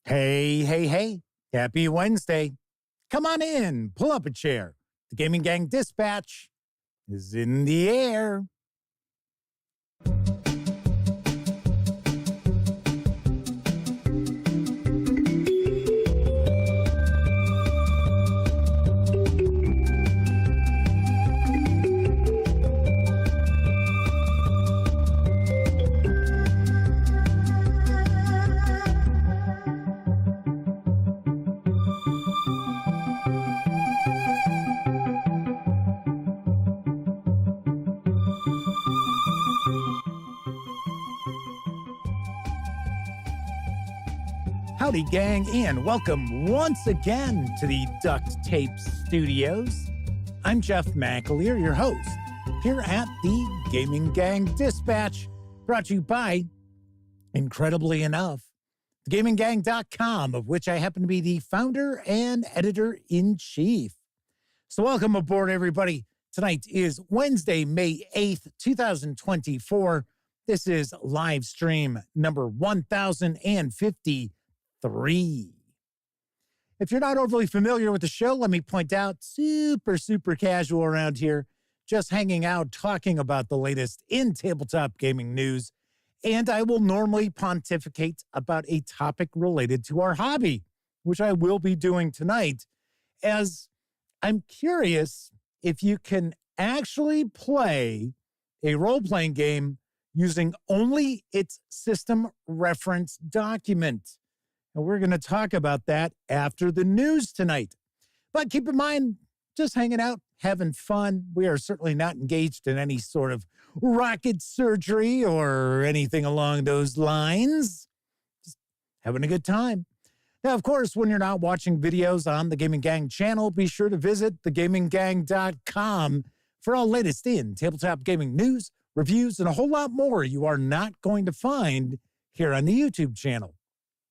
Hey, hey, hey. Happy Wednesday. Come on in. Pull up a chair. The Gaming Gang Dispatch is in the air. Howdy, gang, and welcome once again to the Duct Tape Studios. I'm Jeff McAleer, your host, here at the Gaming Gang Dispatch, brought to you by, incredibly enough, thegaminggang.com, of which I happen to be the founder and editor-in-chief. So welcome aboard, everybody. Tonight is Wednesday, May 8th, 2024. This is live stream number 1053. If you're not overly familiar with the show, let me point out, super casual around here, just hanging out, talking about the latest in tabletop gaming news, and I will normally pontificate about a topic related to our hobby, which I will be doing tonight, as I'm curious if you can actually play a role-playing game using only its system reference document. And we're going to talk about that after the news tonight. But keep in mind, just hanging out, having fun. We are certainly not engaged in any sort of rocket surgery or anything along those lines. Just having a good time. Now, of course, when you're not watching videos on the Gaming Gang channel, be sure to visit thegaminggang.com for all latest in tabletop gaming news, reviews, and a whole lot more you are not going to find here on the YouTube channel.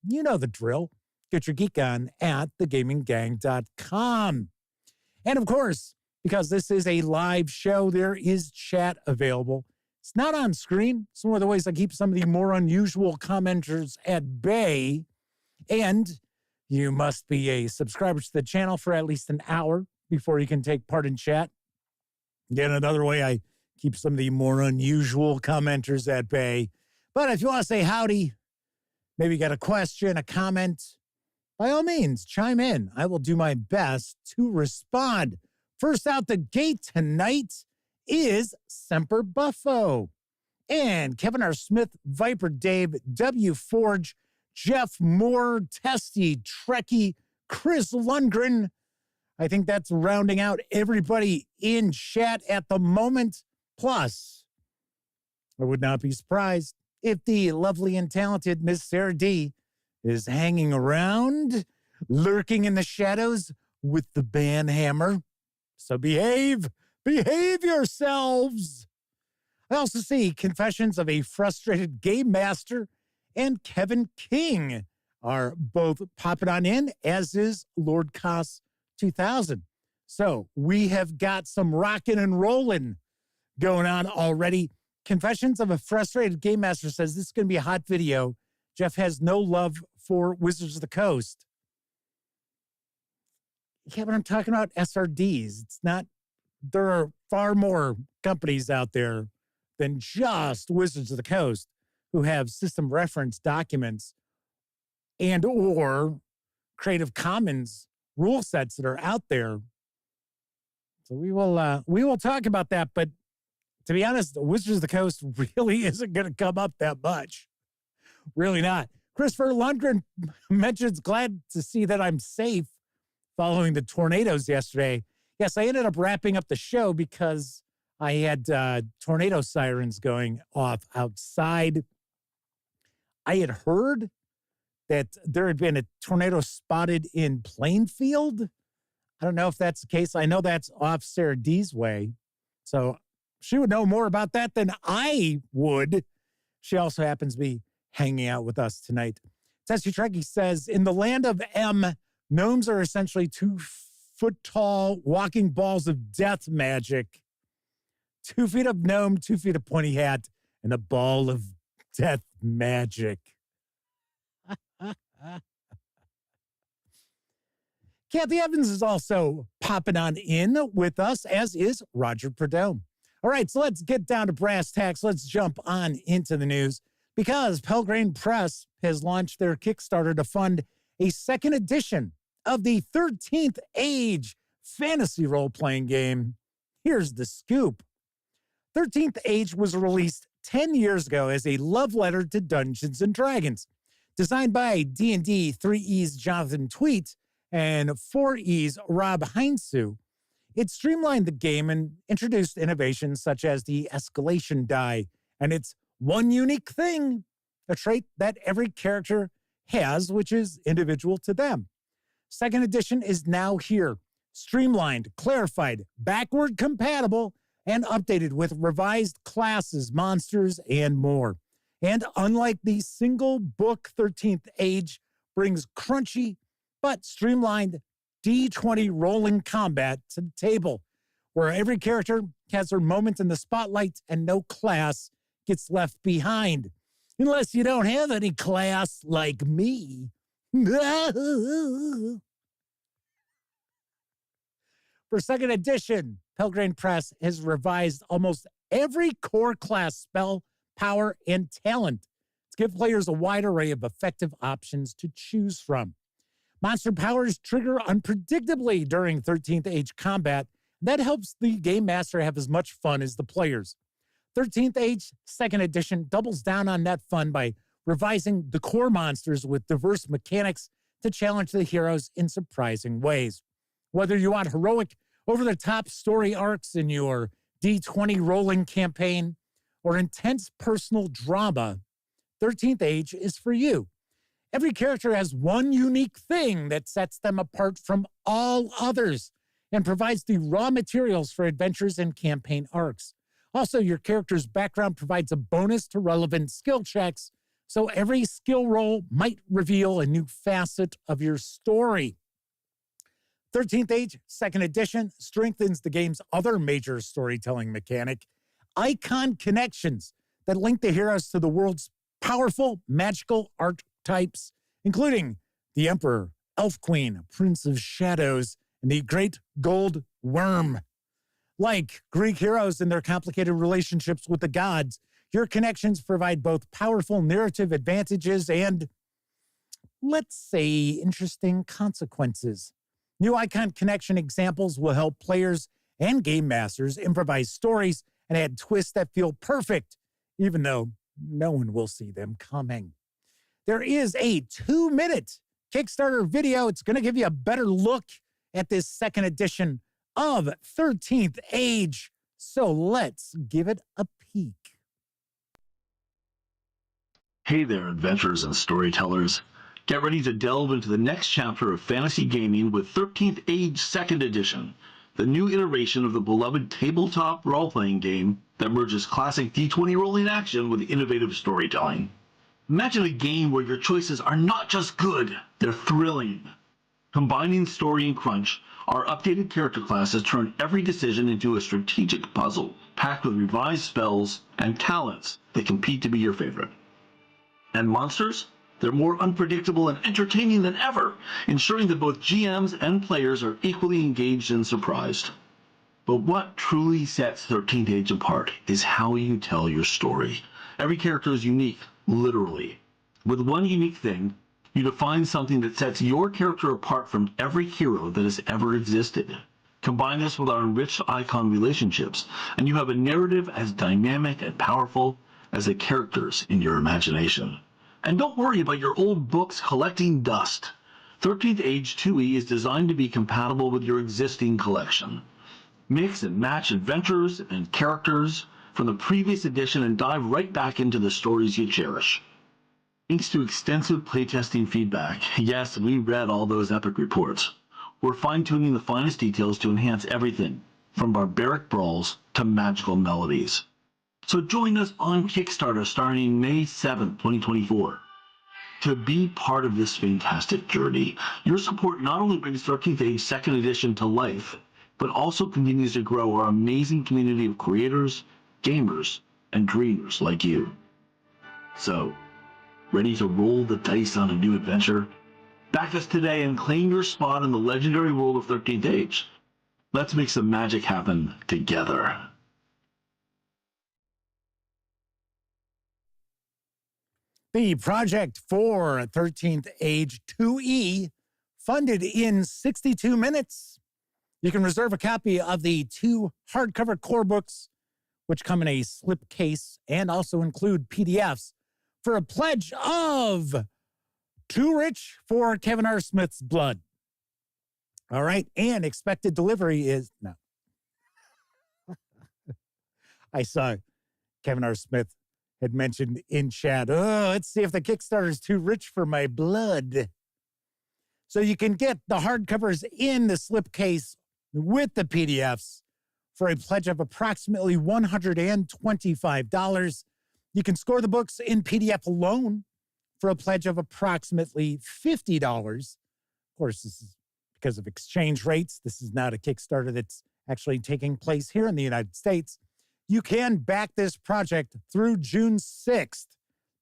You know the drill. Get your geek on at thegaminggang.com. And of course, because this is a live show, there is chat available. It's not on screen. It's one of the ways I keep some of the more unusual commenters at bay. And you must be a subscriber to the channel for at least an hour before you can take part in chat. Again, another way I keep some of the more unusual commenters at bay. But if you want to say howdy, maybe you got a question, a comment, by all means, chime in. I will do my best to respond. First out the gate tonight is Semper Buffo. And Kevin R. Smith, Viper Dave, W. Forge, Jeff Moore, Testy, Trekkie, Chris Lundgren. I think that's rounding out everybody in chat at the moment. Plus, I would not be surprised if the lovely and talented Miss SRD is hanging around, lurking in the shadows with the banhammer. So behave yourselves. I also see Confessions of a Frustrated Game Master and Kevin King are both popping on in, as is Lord Koss 2000. So we have got some rocking and rolling going on already. Confessions of a Frustrated Game Master says this is going to be a hot video. Jeff has no love for Wizards of the Coast. Yeah, but I'm talking about SRDs. It's not, there are far more companies out there than just Wizards of the Coast who have system reference documents and or Creative Commons rule sets that are out there. So we will talk about that, but to be honest, Wizards of the Coast really isn't going to come up that much. Really not. Christopher Lundgren mentions, glad to see that I'm safe following the tornadoes yesterday. Yes, I ended up wrapping up the show because I had tornado sirens going off outside. I had heard that there had been a tornado spotted in Plainfield. I don't know if that's the case. I know that's off Sarah D's way. So she would know more about that than I would. She also happens to be hanging out with us tonight. Testy Trekkie says, in the land of M, gnomes are essentially 2-foot-tall walking balls of death magic. 2 feet of gnome, 2 feet of pointy hat, and a ball of death magic. Kathy Evans is also popping on in with us, as is Roger Prudhomme. All right, so let's get down to brass tacks. Let's jump on into the news, because Pelgrane Press has launched their Kickstarter to fund a second edition of the 13th Age fantasy role-playing game. Here's the scoop. 13th Age was released 10 years ago as a love letter to Dungeons & Dragons. Designed by D&D 3E's Jonathan Tweet and 4E's Rob Heinsu, it streamlined the game and introduced innovations such as the escalation die and its one unique thing, a trait that every character has, which is individual to them. Second edition is now here, streamlined, clarified, backward compatible, and updated with revised classes, monsters, and more. And unlike the single book 13th Age, brings crunchy but streamlined D20 rolling combat to the table, where every character has their moment in the spotlight and no class gets left behind. Unless you don't have any class like me. For second edition, Pelgrane Press has revised almost every core class spell, power, and talent to give players a wide array of effective options to choose from. Monster powers trigger unpredictably during 13th Age combat. That helps the game master have as much fun as the players. 13th Age second edition doubles down on that fun by revising the core monsters with diverse mechanics to challenge the heroes in surprising ways. Whether you want heroic, over-the-top story arcs in your D20 rolling campaign or intense personal drama, 13th Age is for you. Every character has one unique thing that sets them apart from all others and provides the raw materials for adventures and campaign arcs. Also, your character's background provides a bonus to relevant skill checks, so every skill roll might reveal a new facet of your story. 13th Age, second edition, strengthens the game's other major storytelling mechanic, icon connections that link the heroes to the world's powerful magical archetypes, including the Emperor, Elf Queen, Prince of Shadows, and the Great Gold Worm. Like Greek heroes and their complicated relationships with the gods, your connections provide both powerful narrative advantages and, let's say, interesting consequences. New icon connection examples will help players and game masters improvise stories and add twists that feel perfect, even though no one will see them coming. There is a 2-minute Kickstarter video. It's going to give you a better look at this second edition of 13th Age. So let's give it a peek. Hey there, adventurers and storytellers. Get ready to delve into the next chapter of fantasy gaming with 13th Age 2nd Edition, the new iteration of the beloved tabletop role-playing game that merges classic D20 rolling action with innovative storytelling. Imagine a game where your choices are not just good, they're thrilling. Combining story and crunch, our updated character classes turn every decision into a strategic puzzle, packed with revised spells and talents that compete to be your favorite. And monsters? They're more unpredictable and entertaining than ever, ensuring that both GMs and players are equally engaged and surprised. But what truly sets 13th Age apart is how you tell your story. Every character is unique, literally. With one unique thing, you define something that sets your character apart from every hero that has ever existed. Combine this with our enriched icon relationships, and you have a narrative as dynamic and powerful as the characters in your imagination. And don't worry about your old books collecting dust. 13th Age 2E is designed to be compatible with your existing collection. Mix and match adventures and characters from the previous edition and dive right back into the stories you cherish. Thanks to extensive playtesting feedback, yes, we read all those epic reports, we're fine-tuning the finest details to enhance everything, from barbaric brawls to magical melodies. So join us on Kickstarter starting May 7th, 2024. To be part of this fantastic journey, your support not only brings 13th Age 2nd Edition to life, but also continues to grow our amazing community of creators, gamers, and dreamers like you. So, ready to roll the dice on a new adventure? Back us today and claim your spot in the legendary world of 13th Age. Let's make some magic happen together. The project for 13th Age 2E funded in 62 minutes. You can reserve a copy of the 2 hardcover core books, which come in a slipcase and also include PDFs, for a pledge of Too Rich for Kevin R. Smith's Blood. All right, and expected delivery is... No. I saw Kevin R. Smith had mentioned in chat, let's see if the Kickstarter is too rich for my blood. So you can get the hardcovers in the slipcase with the PDFs for a pledge of approximately $125. You can score the books in PDF alone for a pledge of approximately $50. Of course, this is because of exchange rates. This is not a Kickstarter that's actually taking place here in the United States. You can back this project through June 6th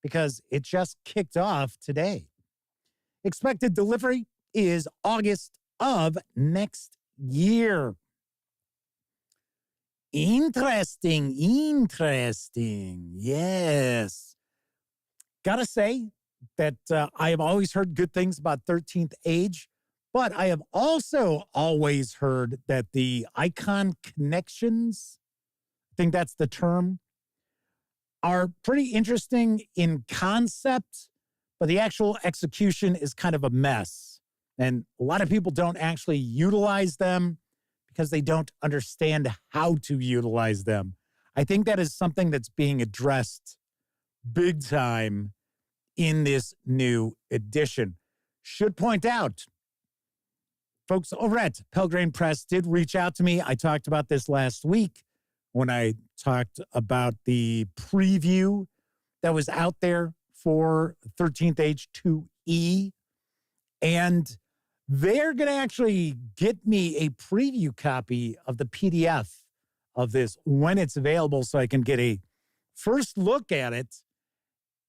because it just kicked off today. Expected delivery is August of next year. Interesting. Yes. Gotta say that I have always heard good things about 13th Age, but I have also always heard that the icon connections, I think that's the term, are pretty interesting in concept, but the actual execution is kind of a mess. And a lot of people don't actually utilize them because they don't understand how to utilize them. I think that is something that's being addressed big time in this new edition. Should point out, folks over at Pelgrane Press did reach out to me. I talked about this last week when I talked about the preview that was out there for 13th Age 2E. And they're going to actually get me a preview copy of the PDF of this when it's available so I can get a first look at it.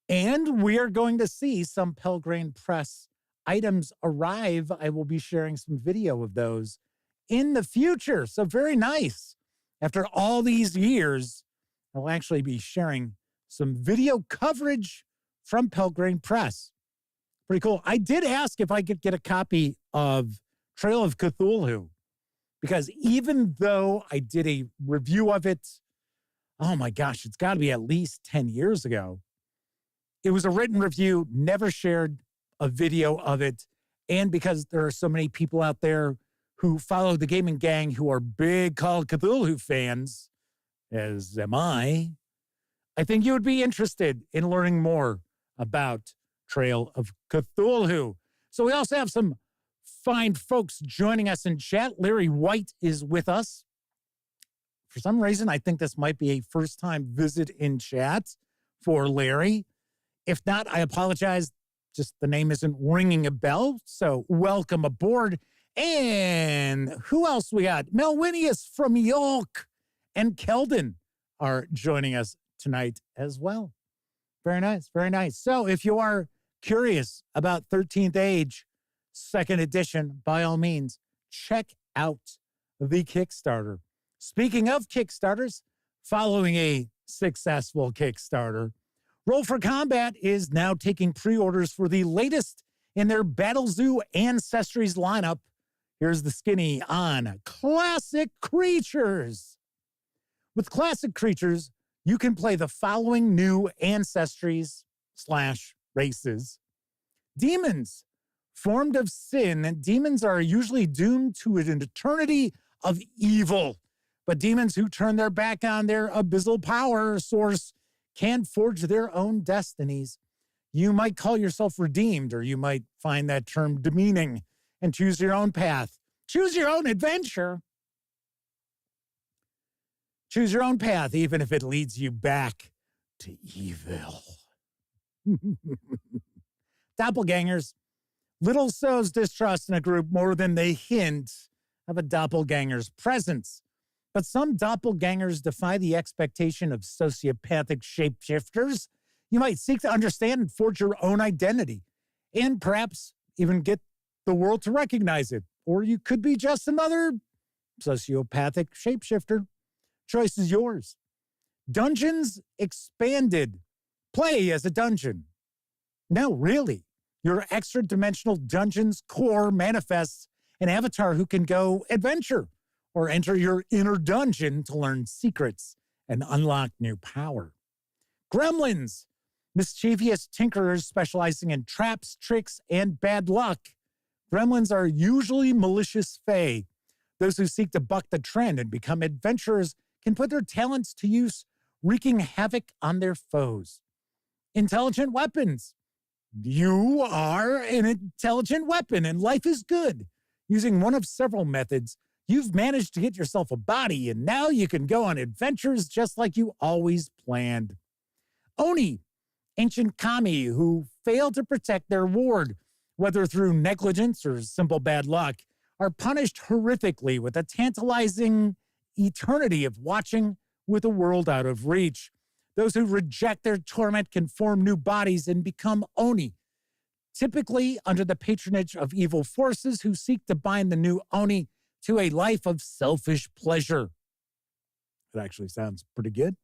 And we are going to see some Pelgrane Press items arrive. I will be sharing some video of those in the future. So very nice. After all these years, I'll actually be sharing some video coverage from Pelgrane Press. Pretty cool. I did ask if I could get a copy of Trail of Cthulhu, because even though I did a review of it, oh my gosh, it's got to be at least 10 years ago. It was a written review, never shared a video of it. And because there are so many people out there who follow the gaming gang who are big Call of Cthulhu fans, as am I think you would be interested in learning more about Trail of Cthulhu. So we also have some fine folks joining us in chat. Larry White is with us. For some reason, I think this might be a first-time visit in chat for Larry. If not, I apologize. Just the name isn't ringing a bell. So welcome aboard. And who else we got? Melwinius from York and Keldon are joining us tonight as well. Very nice, very nice. So if you are curious about 13th Age 2nd edition, by all means, check out the Kickstarter. Speaking of Kickstarters, following a successful Kickstarter, Roll for Combat is now taking pre-orders for the latest in their Battle Zoo Ancestries lineup. Here's the skinny on Classic Creatures. With Classic Creatures, you can play the following new ancestries/races. Demons. Formed of sin, demons are usually doomed to an eternity of evil. But demons who turn their back on their abyssal power source can forge their own destinies. You might call yourself redeemed, or you might find that term demeaning and choose your own path. Choose your own adventure. Choose your own path, even if it leads you back to evil. Doppelgangers. Little sows distrust in a group more than they hint of a doppelganger's presence. But some doppelgangers defy the expectation of sociopathic shapeshifters. You might seek to understand and forge your own identity, and perhaps even get the world to recognize it. Or you could be just another sociopathic shapeshifter. Choice is yours. Dungeons expanded. Play as a dungeon. No, really. Your extra-dimensional dungeon's core manifests an avatar who can go adventure or enter your inner dungeon to learn secrets and unlock new power. Gremlins. Mischievous tinkerers specializing in traps, tricks, and bad luck. Gremlins are usually malicious fae. Those who seek to buck the trend and become adventurers can put their talents to use, wreaking havoc on their foes. Intelligent weapons. You are an intelligent weapon and life is good. Using one of several methods, you've managed to get yourself a body and now you can go on adventures just like you always planned. Oni. Ancient kami who fail to protect their ward, whether through negligence or simple bad luck, are punished horrifically with a tantalizing eternity of watching with a world out of reach. Those who reject their torment can form new bodies and become Oni, typically under the patronage of evil forces who seek to bind the new Oni to a life of selfish pleasure. It actually sounds pretty good.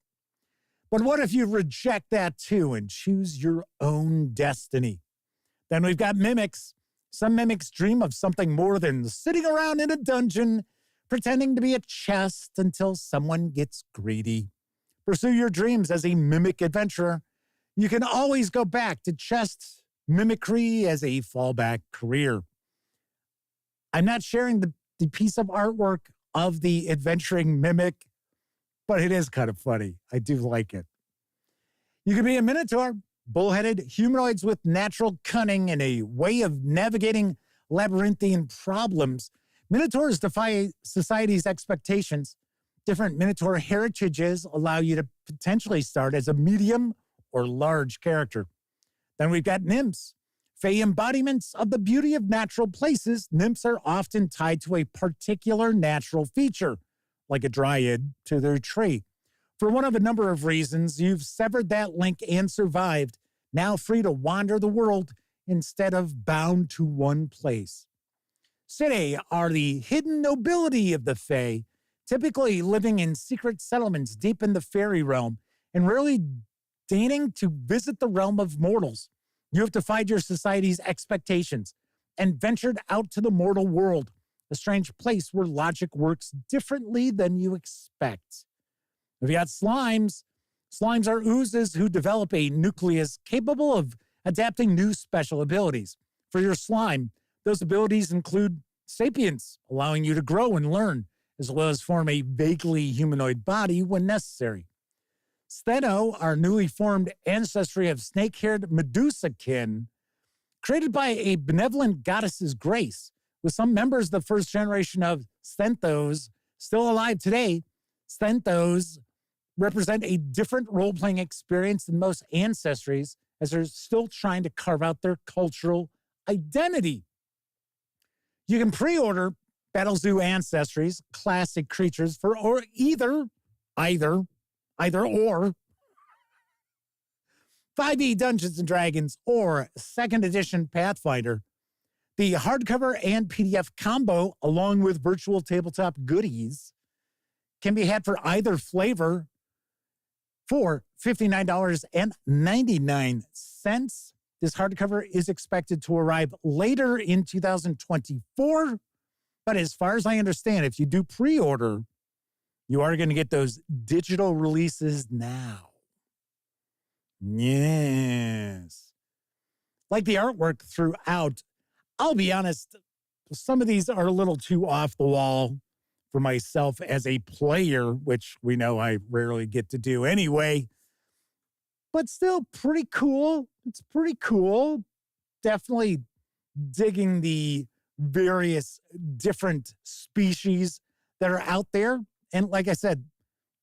But what if you reject that too and choose your own destiny? Then we've got mimics. Some mimics dream of something more than sitting around in a dungeon, pretending to be a chest until someone gets greedy. Pursue your dreams as a mimic adventurer. You can always go back to chest mimicry as a fallback career. I'm not sharing the piece of artwork of the adventuring mimic, but it is kind of funny. I do like it. You can be a minotaur, bullheaded humanoids with natural cunning and a way of navigating labyrinthine problems. Minotaurs defy society's expectations. Different minotaur heritages allow you to potentially start as a medium or large character. Then we've got nymphs. Fey embodiments of the beauty of natural places, nymphs are often tied to a particular natural feature, like a dryad to their tree. For one of a number of reasons, you've severed that link and survived, now free to wander the world instead of bound to one place. Sidae are the hidden nobility of the Fae, typically living in secret settlements deep in the fairy realm and rarely deigning to visit the realm of mortals. You have defied your society's expectations and ventured out to the mortal world, a strange place where logic works differently than you expect. We've got slimes. Slimes are oozes who develop a nucleus capable of adapting new special abilities. For your slime, those abilities include sapience, allowing you to grow and learn, as well as form a vaguely humanoid body when necessary. Stheno are newly formed ancestry of snake-haired Medusa-kin, created by a benevolent goddess's grace. With some members of the first generation of Stenthos still alive today, Stenthos represent a different role-playing experience than most ancestries, as they're still trying to carve out their cultural identity. You can pre-order Battlezoo Ancestries, classic creatures, for or either or 5e Dungeons & Dragons or 2nd edition Pathfinder. The hardcover and PDF combo, along with virtual tabletop goodies, can be had for either flavor for $59.99. This hardcover is expected to arrive later in 2024, but as far as I understand, if you do pre-order, you are going to get those digital releases now. Yes. Like the artwork throughout, I'll be honest, some of these are a little too off the wall for myself as a player, which we know I rarely get to do anyway, but still pretty cool. It's pretty cool. Definitely digging the various different species that are out there. And like I said,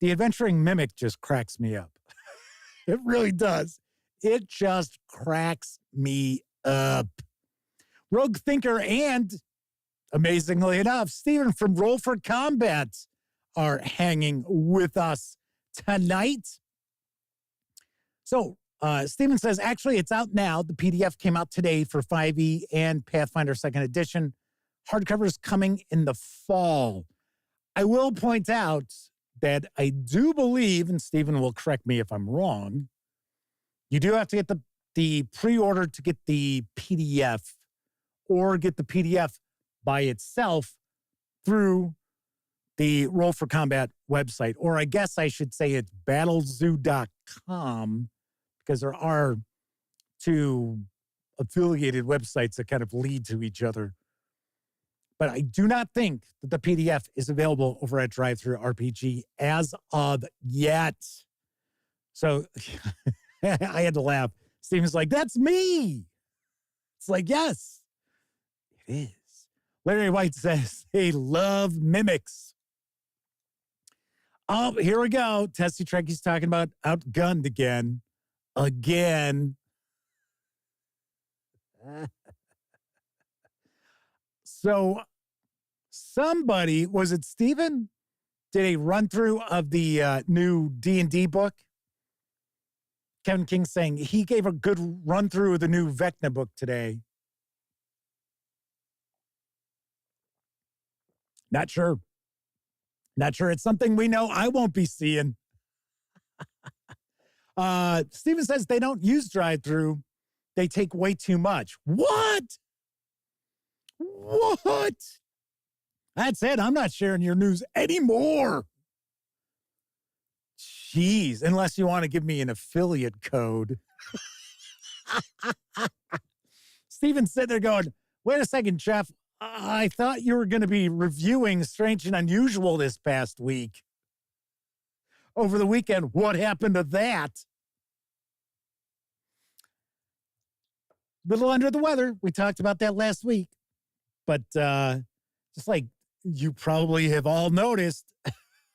the adventuring mimic just cracks me up. It really does. It just cracks me up. Rogue Thinker and, amazingly enough, Stephen from Roll for Combat are hanging with us tonight. So Steven says, actually, it's out now. The PDF came out today for 5e and Pathfinder 2nd Edition. Hardcover is coming in the fall. I will point out that I do believe, and Steven will correct me if I'm wrong, you do have to get the pre-order to get the PDF or get the PDF by itself through the Roll for Combat website. Or I guess I should say it's battlezoo.com, because there are two affiliated websites that kind of lead to each other. But I do not think that the PDF is available over at Drive-Thru RPG as of yet. So I had to laugh. Steven's like, that's me. It's like, yes, it is. Larry White says they love mimics. Oh, here we go. Tessie Trekkie's talking about outgunned again. So somebody, was it Steven, did a run-through of the new D&D book? Kevin King saying he gave a good run-through of the new Vecna book today. Not sure. It's something we know I won't be seeing. Steven says they don't use drive-through. They take way too much. What? That's it. I'm not sharing your news anymore. Jeez, unless you want to give me an affiliate code. Steven's sitting there going, wait a second, Jeff. I thought you were going to be reviewing Strange and Unusual this past week. Over the weekend, what happened to that? Little under the weather. We talked about that last week. But just like you probably have all noticed,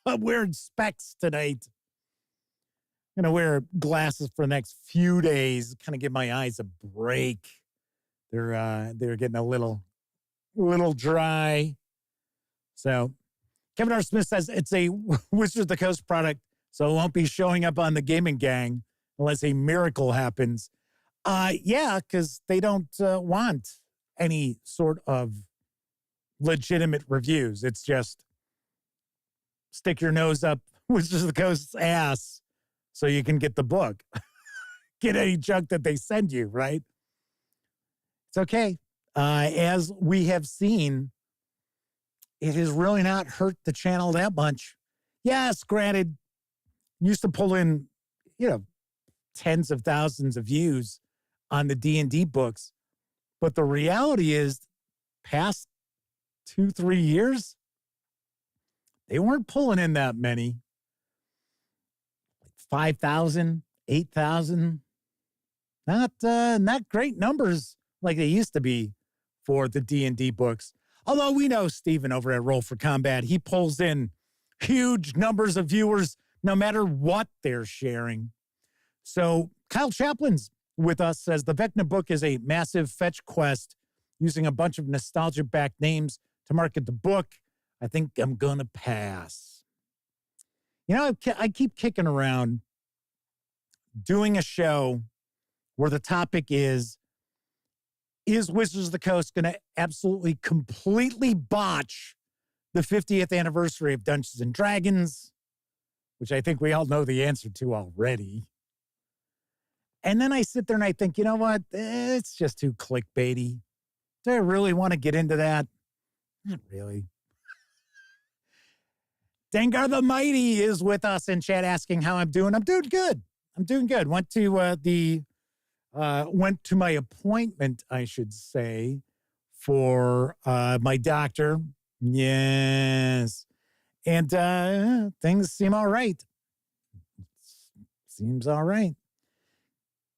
I'm wearing specs tonight. I'm going to wear glasses for the next few days, kind of give my eyes a break. They're getting a little dry. So Kevin R. Smith says it's a Wizards of the Coast product, so it won't be showing up on the Gaming Gang unless a miracle happens. Yeah, because they don't want any sort of legitimate reviews. It's just stick your nose up Wizards of the Coast's ass so you can get the book. Get any junk that they send you, right? It's okay. As we have seen, it has really not hurt the channel that much. Yes, granted, used to pull in, tens of thousands of views on the D&D books. But the reality is, past 2-3 years, they weren't pulling in that many. 5,000, 8,000. Not great numbers like they used to be for the D&D books. Although we know Steven over at Roll for Combat, he pulls in huge numbers of viewers no matter what they're sharing. So Kyle Chaplin's with us, says the Vecna book is a massive fetch quest using a bunch of nostalgia-backed names to market the book. I think I'm going to pass. I keep kicking around doing a show where the topic is Wizards of the Coast going to absolutely completely botch the 50th anniversary of Dungeons & Dragons, which I think we all know the answer to already. And then I sit there and I think, you know what? It's just too clickbaity. Do I really want to get into that? Not really. Dengar the Mighty is with us in chat asking how I'm doing. I'm doing good. Went to my appointment, I should say, for my doctor. Yes. And things seem all right. Seems all right.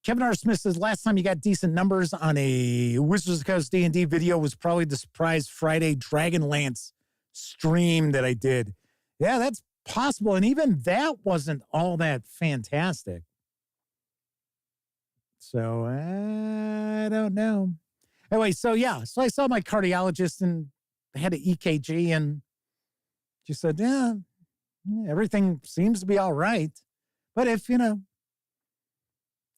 Kevin R. Smith says, last time you got decent numbers on a Wizards of the Coast D&D video was probably the Surprise Friday Dragonlance stream that I did. Yeah, that's possible. And even that wasn't all that fantastic. So, I don't know. Anyway, so I saw my cardiologist and I had an EKG and she said, yeah, everything seems to be all right. But if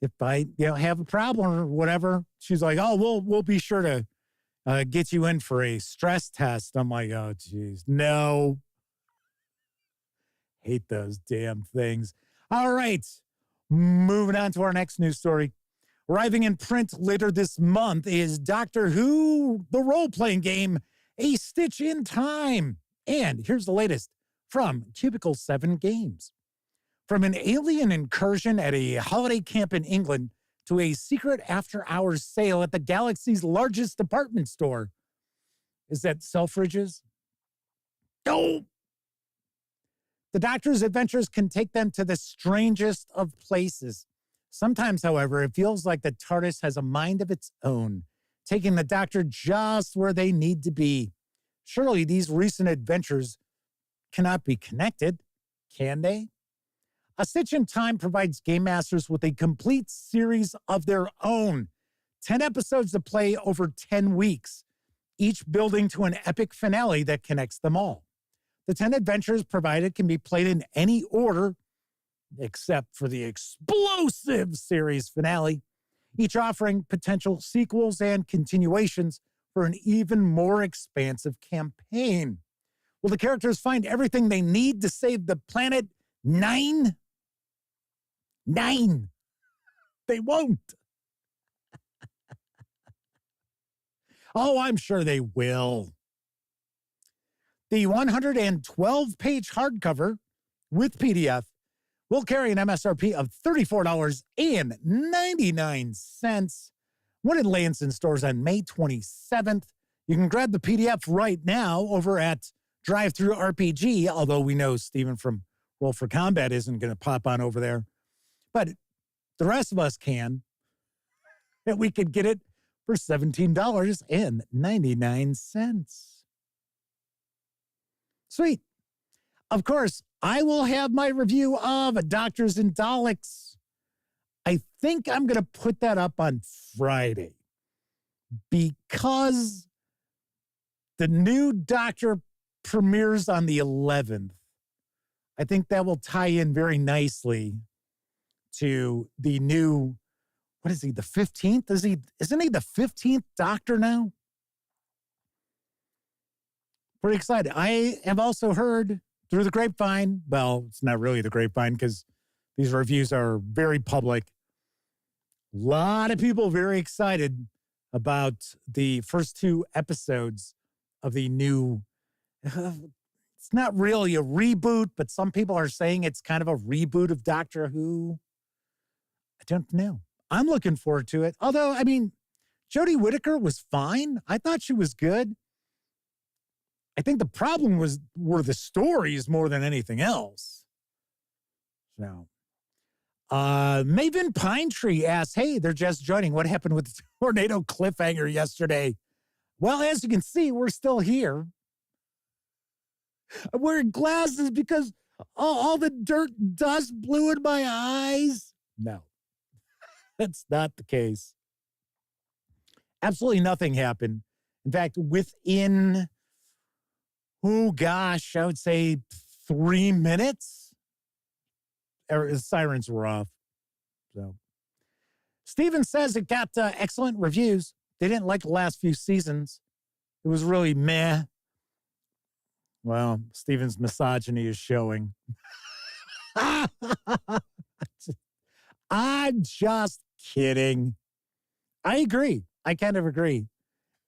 if I, have a problem or whatever, she's like, oh, we'll be sure to get you in for a stress test. I'm like, oh, geez, no. Hate those damn things. All right. Moving on to our next news story. Arriving in print later this month is Doctor Who, the role-playing game, A Stitch in Time. And here's the latest from Cubicle 7 Games. From an alien incursion at a holiday camp in England to a secret after-hours sale at the galaxy's largest department store. Is that Selfridges? Oh! The Doctor's adventures can take them to the strangest of places. Sometimes, however, it feels like the TARDIS has a mind of its own, taking the Doctor just where they need to be. Surely these recent adventures cannot be connected, can they? A Stitch in Time provides game masters with a complete series of their own. 10 episodes to play over 10 weeks, each building to an epic finale that connects them all. The 10 adventures provided can be played in any order, except for the explosive series finale, each offering potential sequels and continuations for an even more expansive campaign. Will the characters find everything they need to save the planet? 9? They won't. Oh, I'm sure they will. The 112-page hardcover with PDF will carry an MSRP of $34.99 when it lands in stores on May 27th. You can grab the PDF right now over at Drive-Thru RPG, although we know Steven from Roll for Combat isn't going to pop on over there. But the rest of us can. And we could get it for $17.99. Sweet. Of course, I will have my review of Doctors and Daleks. I think I'm going to put that up on Friday because the new Doctor premieres on the 11th. I think that will tie in very nicely to the new, what is he, the 15th? Isn't he the 15th Doctor now? Pretty excited. I have also heard through the grapevine, well, it's not really the grapevine because these reviews are very public. A lot of people very excited about the first 2 episodes of the new, it's not really a reboot, but some people are saying it's kind of a reboot of Doctor Who. I don't know. I'm looking forward to it. Although, I mean, Jodie Whittaker was fine. I thought she was good. I think the problem were the stories more than anything else. So, Maven Pinetree asks, hey, they're just joining. What happened with the tornado cliffhanger yesterday? Well, as you can see, we're still here. I'm wearing glasses because all the dirt dust blew in my eyes. No, that's not the case. Absolutely nothing happened. In fact, within, I would say 3 minutes, sirens were off. So, Steven says it got excellent reviews. They didn't like the last few seasons. It was really meh. Well, Steven's misogyny is showing. I'm just kidding. I agree. I kind of agree.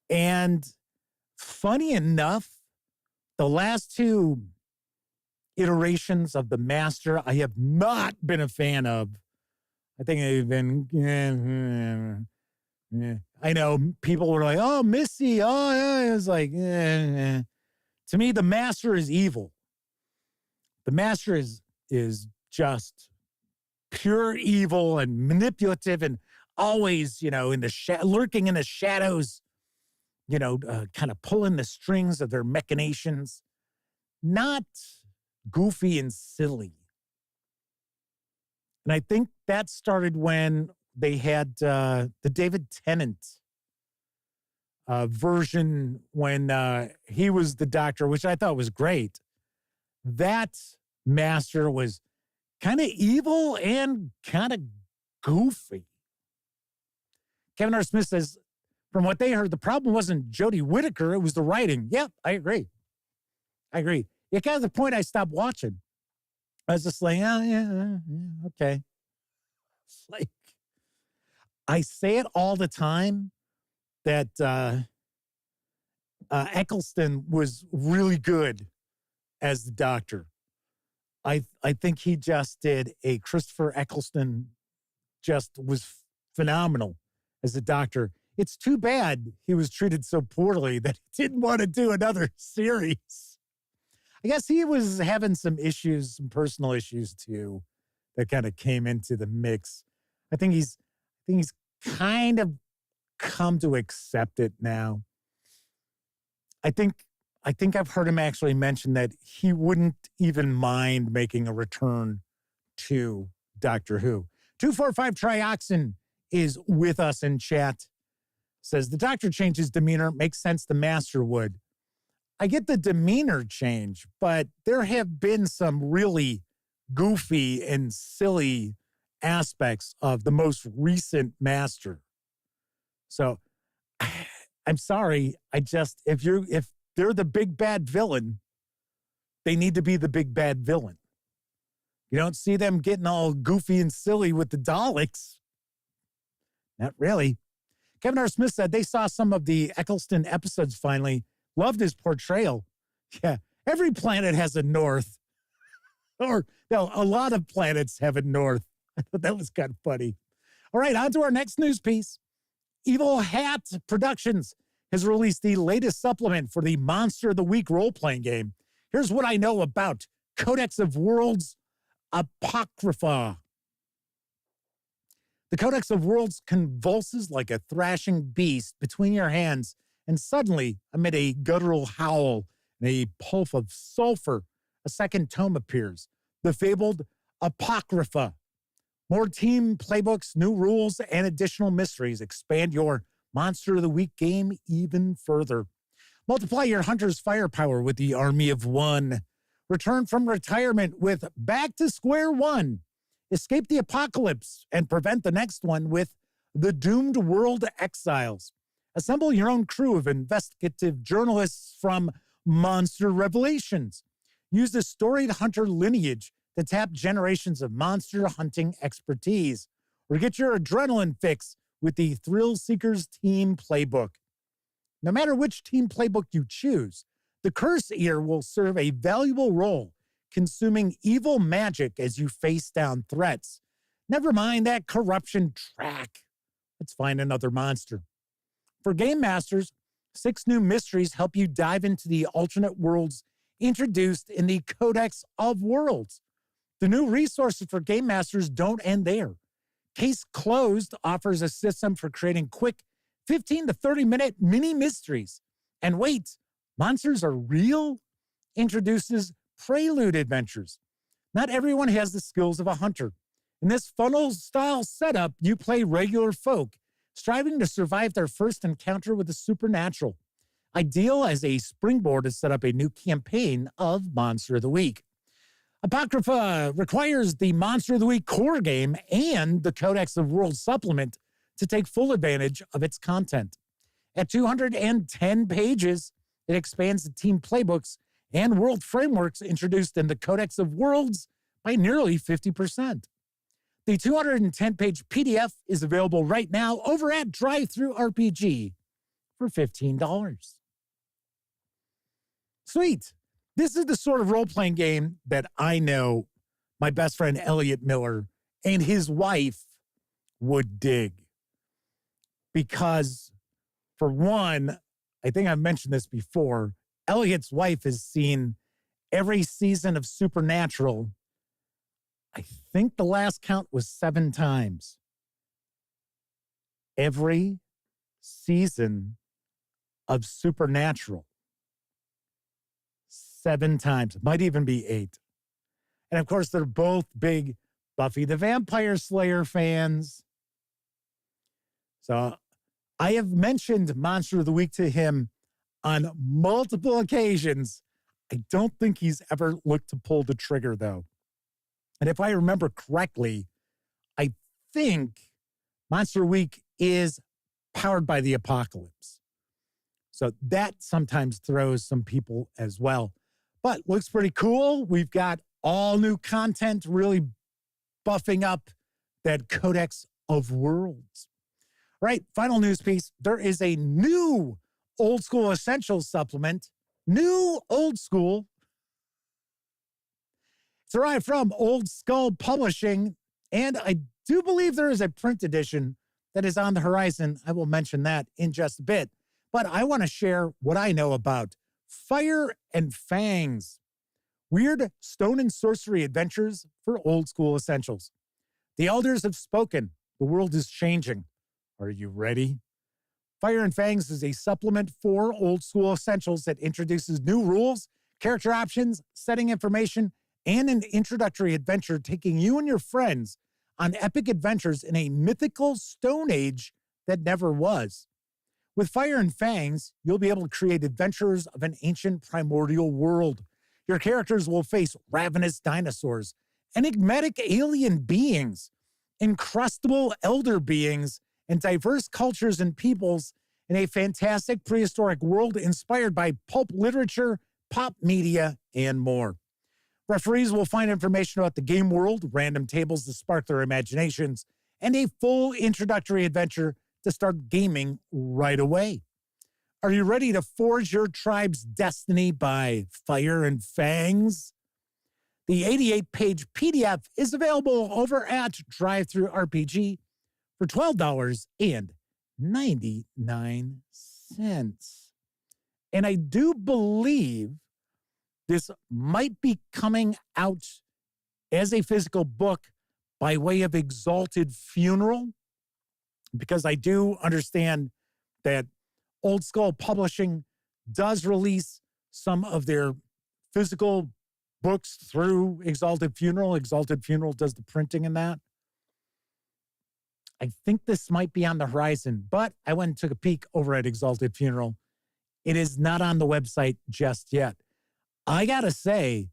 And funny enough, the last 2 iterations of the Master, I have not been a fan of. I think they've been, I know people were like, oh, Missy, oh, yeah. It was like, To me, the Master is evil. The Master is just pure evil and manipulative and always, in the lurking in the shadows, kind of pulling the strings of their machinations. Not goofy and silly. And I think that started when they had the David Tennant version when he was the Doctor, which I thought was great. That Master was kind of evil and kind of goofy. Kevin R. Smith says, from what they heard, the problem wasn't Jodie Whittaker, it was the writing. Yep, I agree. It got to the point I stopped watching. I was just like, oh, yeah, okay. It's like, I say it all the time that Eccleston was really good as the Doctor. I think he just did a Christopher Eccleston, just was phenomenal as the Doctor. It's too bad he was treated so poorly that he didn't want to do another series. I guess he was having some issues, some personal issues too, that kind of came into the mix. I think he's kind of come to accept it now. I think I've heard him actually mention that he wouldn't even mind making a return to Doctor Who. 245 Trioxin is with us in chat. Says, the Doctor changed his demeanor. Makes sense the Master would. I get the demeanor change, but there have been some really goofy and silly aspects of the most recent Master. So I'm sorry. If they're the big bad villain, they need to be the big bad villain. You don't see them getting all goofy and silly with the Daleks. Not really. Kevin R. Smith said they saw some of the Eccleston episodes finally. Loved his portrayal. Yeah, every planet has a north. Or, no, a lot of planets have a north. I thought that was kind of funny. All right, on to our next news piece. Evil Hat Productions has released the latest supplement for the Monster of the Week role-playing game. Here's what I know about Codex of Worlds Apocrypha. The Codex of Worlds convulses like a thrashing beast between your hands, and suddenly, amid a guttural howl and a puff of sulfur, a second tome appears, the fabled Apocrypha. More team playbooks, new rules, and additional mysteries expand your Monster of the Week game even further. Multiply your hunter's firepower with the Army of One. Return from retirement with Back to Square One. Escape the apocalypse and prevent the next one with The Doomed World Exiles. Assemble your own crew of investigative journalists from Monster Revelations. Use the storied hunter lineage to tap generations of monster hunting expertise. Or get your adrenaline fix with the Thrill Seekers Team Playbook. No matter which team playbook you choose, the Curse Ear will serve a valuable role consuming evil magic as you face down threats. Never mind that corruption track. Let's find another monster. For Game Masters, 6 new mysteries help you dive into the alternate worlds introduced in the Codex of Worlds. The new resources for Game Masters don't end there. Case Closed offers a system for creating quick 15 to 30-minute mini mysteries. And wait, monsters are real? Introduces Prelude Adventures. Not everyone has the skills of a hunter. In this funnel-style setup, you play regular folk, striving to survive their first encounter with the supernatural. Ideal as a springboard to set up a new campaign of Monster of the Week. Apocrypha requires the Monster of the Week core game and the Codex of Worlds supplement to take full advantage of its content. At 210 pages, it expands the team playbooks and world frameworks introduced in the Codex of Worlds by nearly 50%. The 210-page PDF is available right now over at DriveThruRPG for $15. Sweet. This is the sort of role-playing game that I know my best friend Elliot Miller and his wife would dig. Because, for one, I think I've mentioned this before, Elliot's wife has seen every season of Supernatural. I think the last count was 7 times. Every season of Supernatural. 7 times. Might even be 8. And of course, they're both big Buffy the Vampire Slayer fans. So I have mentioned Monster of the Week to him on multiple occasions. I don't think he's ever looked to pull the trigger, though. And if I remember correctly, I think Monster Week is powered by the apocalypse. So that sometimes throws some people as well. But looks pretty cool. We've got all new content really buffing up that Codex of Worlds. All right, final news piece. There is a new Old School Essentials supplement. New Old School. It's arrived from Old Skull Publishing, and I do believe there is a print edition that is on the horizon. I will mention that in just a bit. But I want to share what I know about Fire and Fangs. Weird stone and sorcery adventures for Old School Essentials. The elders have spoken. The world is changing. Are you ready? Fire and Fangs is a supplement for Old School Essentials that introduces new rules, character options, setting information, and an introductory adventure taking you and your friends on epic adventures in a mythical Stone Age that never was. With Fire and Fangs, you'll be able to create adventures of an ancient primordial world. Your characters will face ravenous dinosaurs, enigmatic alien beings, incrustable elder beings, and diverse cultures and peoples in a fantastic prehistoric world inspired by pulp literature, pop media, and more. Referees will find information about the game world, random tables to spark their imaginations, and a full introductory adventure to start gaming right away. Are you ready to forge your tribe's destiny by Fire and Fangs? The 88-page PDF is available over at DriveThruRPG for $12.99. And I do believe this might be coming out as a physical book by way of Exalted Funeral, because I do understand that Old Skull Publishing does release some of their physical books through Exalted Funeral. Exalted Funeral does the printing in that. I think this might be on the horizon, but I went and took a peek over at Exalted Funeral. It is not on the website just yet. I gotta say,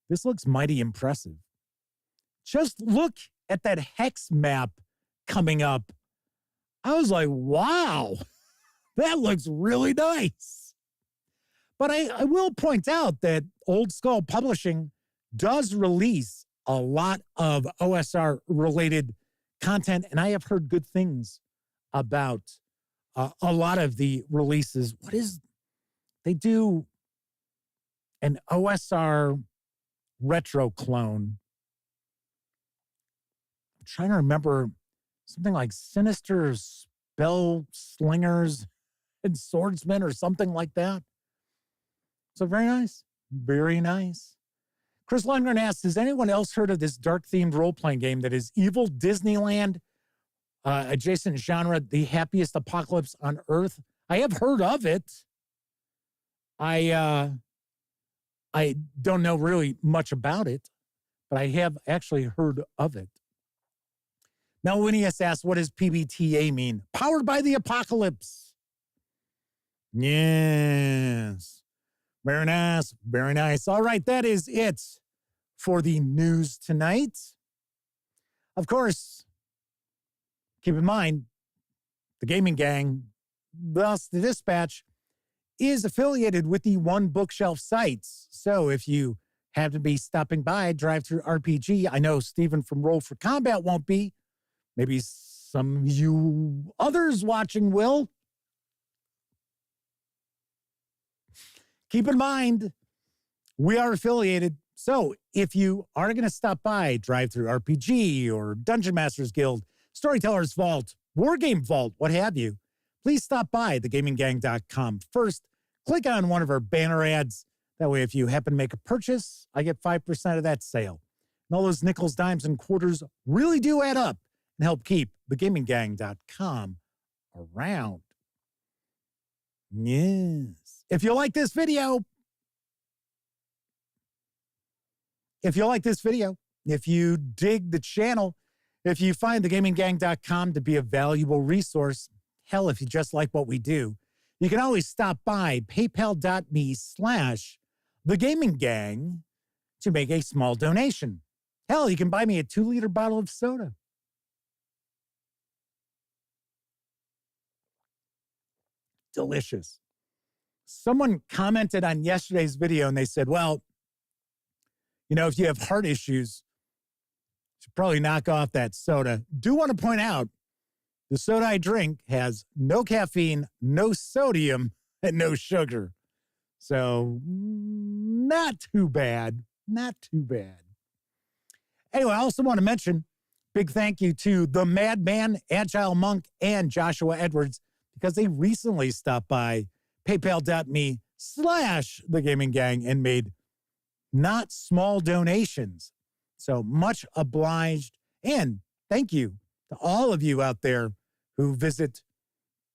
this looks mighty impressive. Just look at that hex map coming up. I was like, wow, that looks really nice. But I will point out that Old Skull Publishing does release a lot of OSR-related content, and I have heard good things about a lot of the releases. They do an OSR retro clone. I'm trying to remember something like Sinister Spell Slingers and Swordsmen or something like that. So very nice. Very nice. Chris Lundgren asks, has anyone else heard of this dark-themed role-playing game that is evil Disneyland, adjacent genre, the happiest apocalypse on Earth? I have heard of it. I don't know really much about it, but I have actually heard of it. Now, Winnius asks, what does PBTA mean? Powered by the apocalypse. Yes. Very nice. Very nice. All right, that is it for the news tonight. Of course, keep in mind, the Gaming Gang, thus the Dispatch, is affiliated with the One Bookshelf sites. So if you happen to be stopping by DriveThruRPG, I know Stephen from Roll for Combat won't be. Maybe some of you others watching will. Keep in mind, we are affiliated. So if you are going to stop by DriveThruRPG or Dungeon Masters Guild, Storyteller's Vault, Wargame Vault, what have you, please stop by thegaminggang.com first. Click on one of our banner ads. That way, if you happen to make a purchase, I get 5% of that sale. And all those nickels, dimes, and quarters really do add up and help keep thegaminggang.com around. Yes. If you like this video, if you dig the channel, if you find thegaminggang.com to be a valuable resource, hell, if you just like what we do, you can always stop by paypal.me/thegaminggang to make a small donation. Hell, you can buy me a 2-liter bottle of soda. delicious. Someone commented on yesterday's video and they said, well, you know, if you have heart issues, you should probably knock off that soda. Do want to point out, the soda I drink has no caffeine, no sodium, and no sugar. So, not too bad. Not too bad. Anyway, I also want to mention, big thank you to the Madman, Agile Monk, and Joshua Edwards, because they recently stopped by paypal.me/thegaminggang and made not small donations. So much obliged. And thank you to all of you out there who visit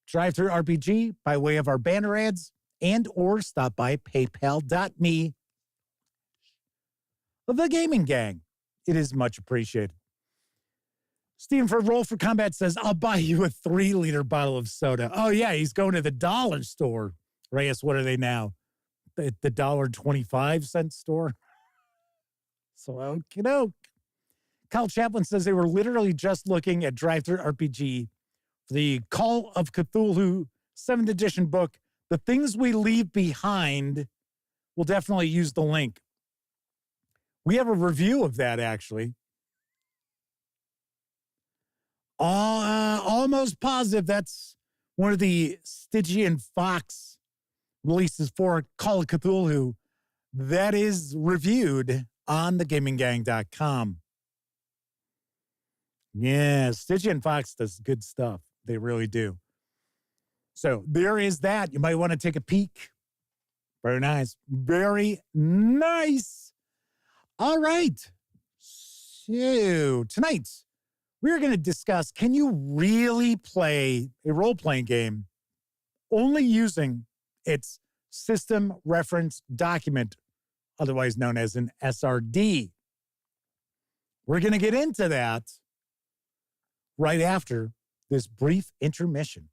Drive-Thru RPG by way of our banner ads and or stop by paypal.me. The Gaming Gang. It is much appreciated. Stephen for Roll for Combat says, I'll buy you a 3-liter bottle of soda. Oh, yeah, he's going to the dollar store. Reyes, what are they now? The $1.25 store? So, okey-doke. Kyle Chaplin says they were literally just looking at Drive-Thru RPG for the Call of Cthulhu 7th edition book. The Things We Leave Behind. We'll definitely use the link. We have a review of that, actually. Almost positive that's one of the Stygian Fox releases for Call of Cthulhu that is reviewed on thegaminggang.com. Yeah, Stygian Fox does good stuff. They really do. So there is that. You might want to take a peek. Very nice. Very nice. All right. So tonight, we're going to discuss, can you really play a role-playing game only using its system reference document, otherwise known as an SRD? We're going to get into that right after this brief intermission.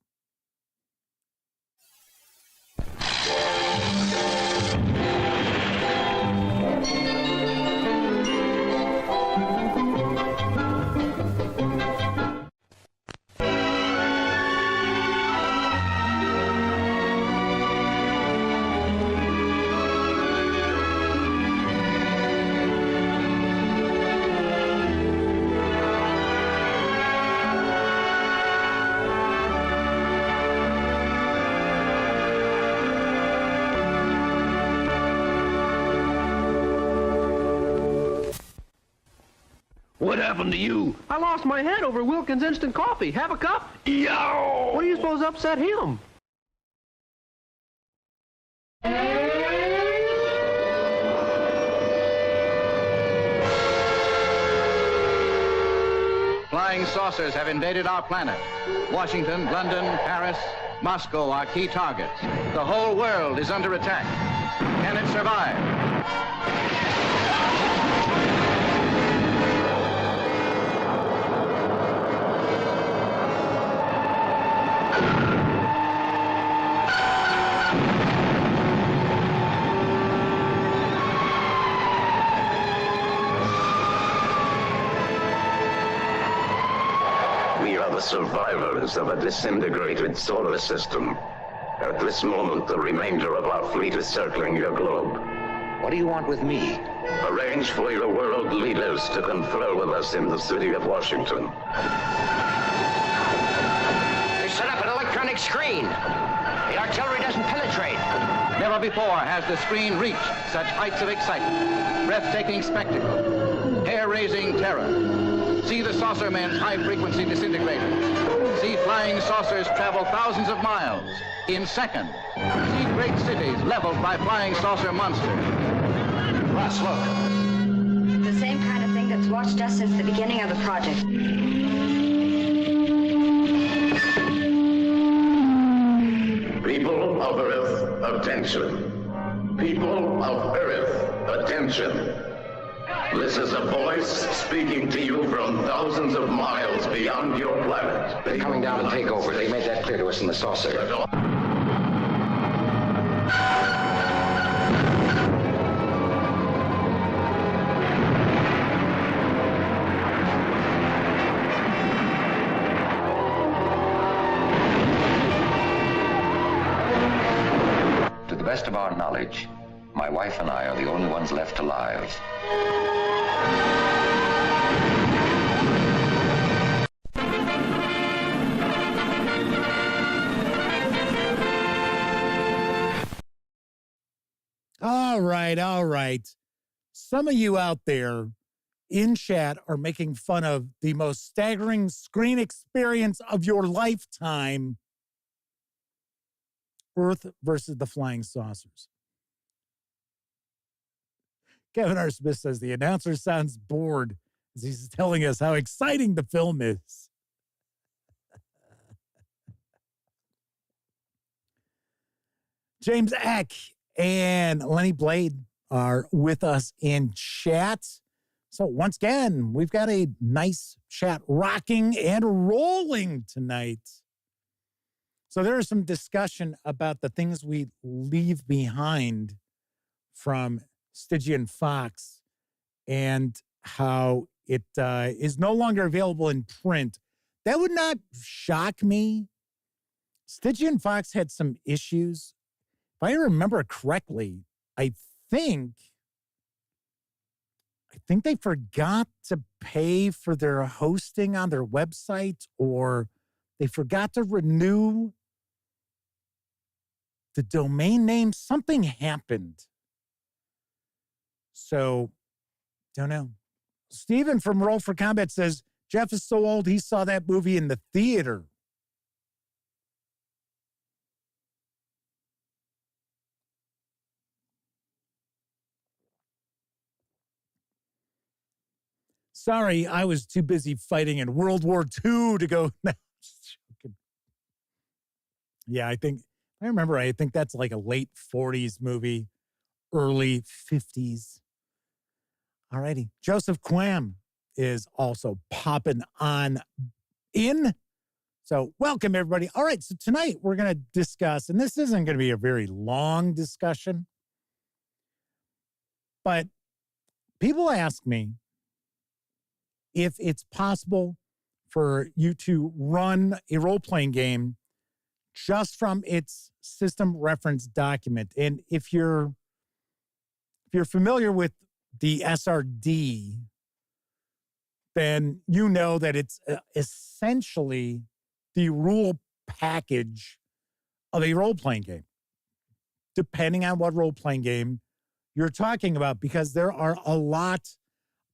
What happened to you? I lost my head over Wilkins Instant Coffee. Have a cup? Yow! What do you suppose upset him? Flying saucers have invaded our planet. Washington, London, Paris, Moscow are key targets. The whole world is under attack. Can it survive? We are the survivors of a disintegrated solar system. At this moment, the remainder of our fleet is circling your globe. What do you want with me? Arrange for your world leaders to confer with us in the city of Washington. They set up an electronic screen. The artillery doesn't penetrate. Never before has the screen reached such heights of excitement, breathtaking spectacle, hair-raising terror. See the saucermen's high-frequency disintegrators. See flying saucers travel thousands of miles in seconds. See great cities leveled by flying saucer monsters. Russ, look. The same kind of thing that's watched us since the beginning of the project. People of Earth, attention. People of Earth, attention. This is a voice speaking to you from thousands of miles beyond your planet. They're coming down to take over. They made that clear to us in the saucer. best of our knowledge, my wife and I are the only ones left alive. All right. Some of you out there in chat are making fun of the most staggering screen experience of your lifetime, Earth versus the Flying Saucers. Kevin R. Smith says the announcer sounds bored as he's telling us how exciting the film is. James Eck and Lenny Blade are with us in chat. So once again, we've got a nice chat rocking and rolling tonight. So there is some discussion about the things we leave behind from Stygian Fox and how it is no longer available in print. That would not shock me. Stygian Fox had some issues. If I remember correctly, I think they forgot to pay for their hosting on their website, or they forgot to renew the domain name. Something happened. So, don't know. Steven from Roll for Combat says, Jeff is so old, he saw that movie in the theater. Sorry, I was too busy fighting in World War II to go. No, just joking. Yeah, I think that's like a late 40s movie, early 50s. All righty. Joseph Quam is also popping on in. So welcome, everybody. All right, so tonight we're going to discuss, and this isn't going to be a very long discussion, but people ask me if it's possible for you to run a role-playing game just from its system reference document. And if you're familiar with the SRD, then you know that it's essentially the rule package of a role-playing game, depending on what role-playing game you're talking about, because there are a lot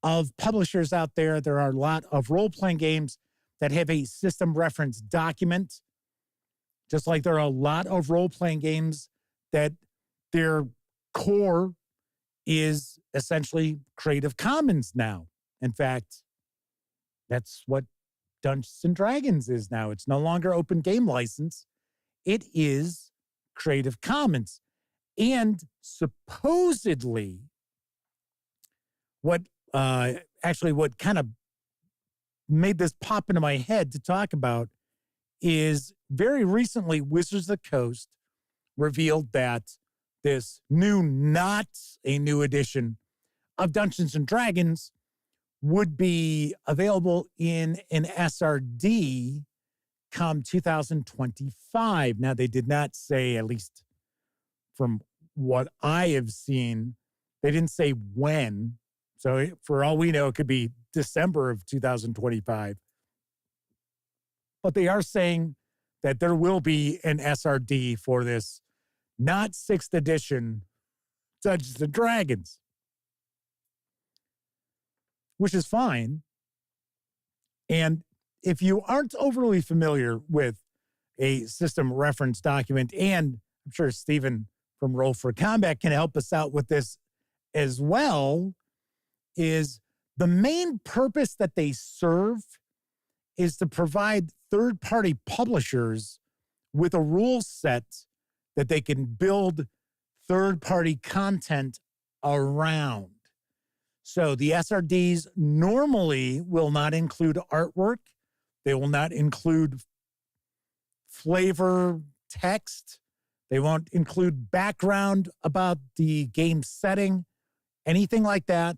of publishers out there. There are a lot of role-playing games that have a system reference document, just like there are a lot of role-playing games that their core is essentially Creative Commons now. In fact, that's what Dungeons & Dragons is now. It's no longer open game license. It is Creative Commons. And supposedly, what kind of made this pop into my head to talk about is very recently Wizards of the Coast revealed that this not a new edition of Dungeons & Dragons would be available in an SRD come 2025. Now, they did not say, at least from what I have seen, they didn't say when. So for all we know, it could be December of 2025. But they are saying that there will be an SRD for this, not 6th edition Dungeons & Dragons, which is fine. And if you aren't overly familiar with a system reference document, and I'm sure Stephen from Roll for Combat can help us out with this as well, is the main purpose that they serve is to provide third-party publishers with a rule set that they can build third-party content around. So the SRDs normally will not include artwork. They will not include flavor text. They won't include background about the game setting, anything like that.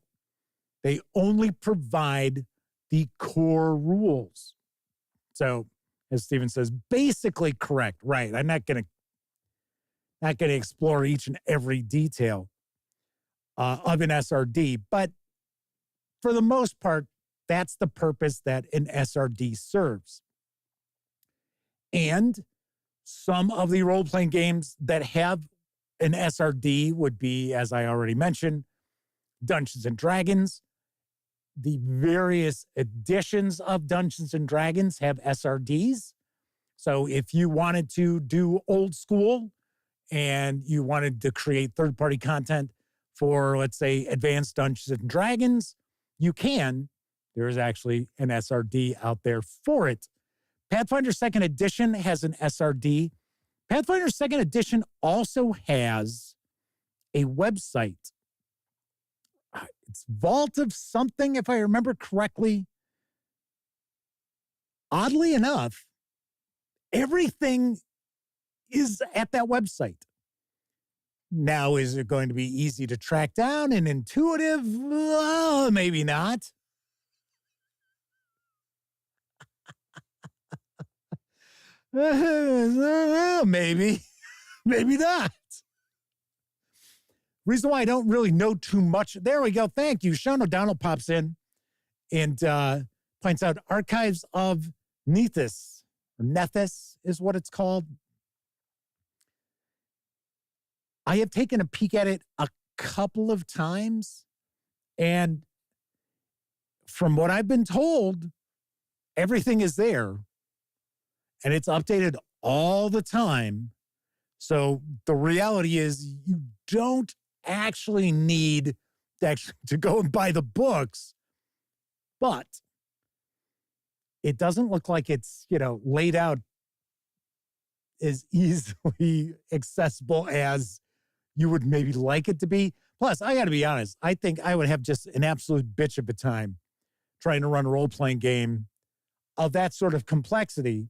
They only provide the core rules. So, as Steven says, basically correct, right? I'm not going to Not going to explore each and every detail of an SRD, but for the most part, that's the purpose that an SRD serves. And some of the role-playing games that have an SRD would be, as I already mentioned, Dungeons & Dragons. The various editions of Dungeons & Dragons have SRDs. So if you wanted to do old school and you wanted to create third-party content for, let's say, Advanced Dungeons & Dragons, you can. There is actually an SRD out there for it. Pathfinder 2nd Edition has an SRD. Pathfinder 2nd Edition also has a website. It's Vault of something, if I remember correctly. Oddly enough, everything is at that website. Now, is it going to be easy to track down and intuitive? Well, maybe not. Maybe not. Reason why I don't really know too much. There we go. Thank you. Sean O'Donnell pops in and points out Archives of Nethys, or Nethys is what it's called. I have taken a peek at it a couple of times, and from what I've been told, everything is there, and it's updated all the time. So the reality is you don't actually need to go and buy the books, but it doesn't look like it's, laid out as easily accessible as you would maybe like it to be. Plus, I got to be honest, I think I would have just an absolute bitch of a time trying to run a role-playing game of that sort of complexity,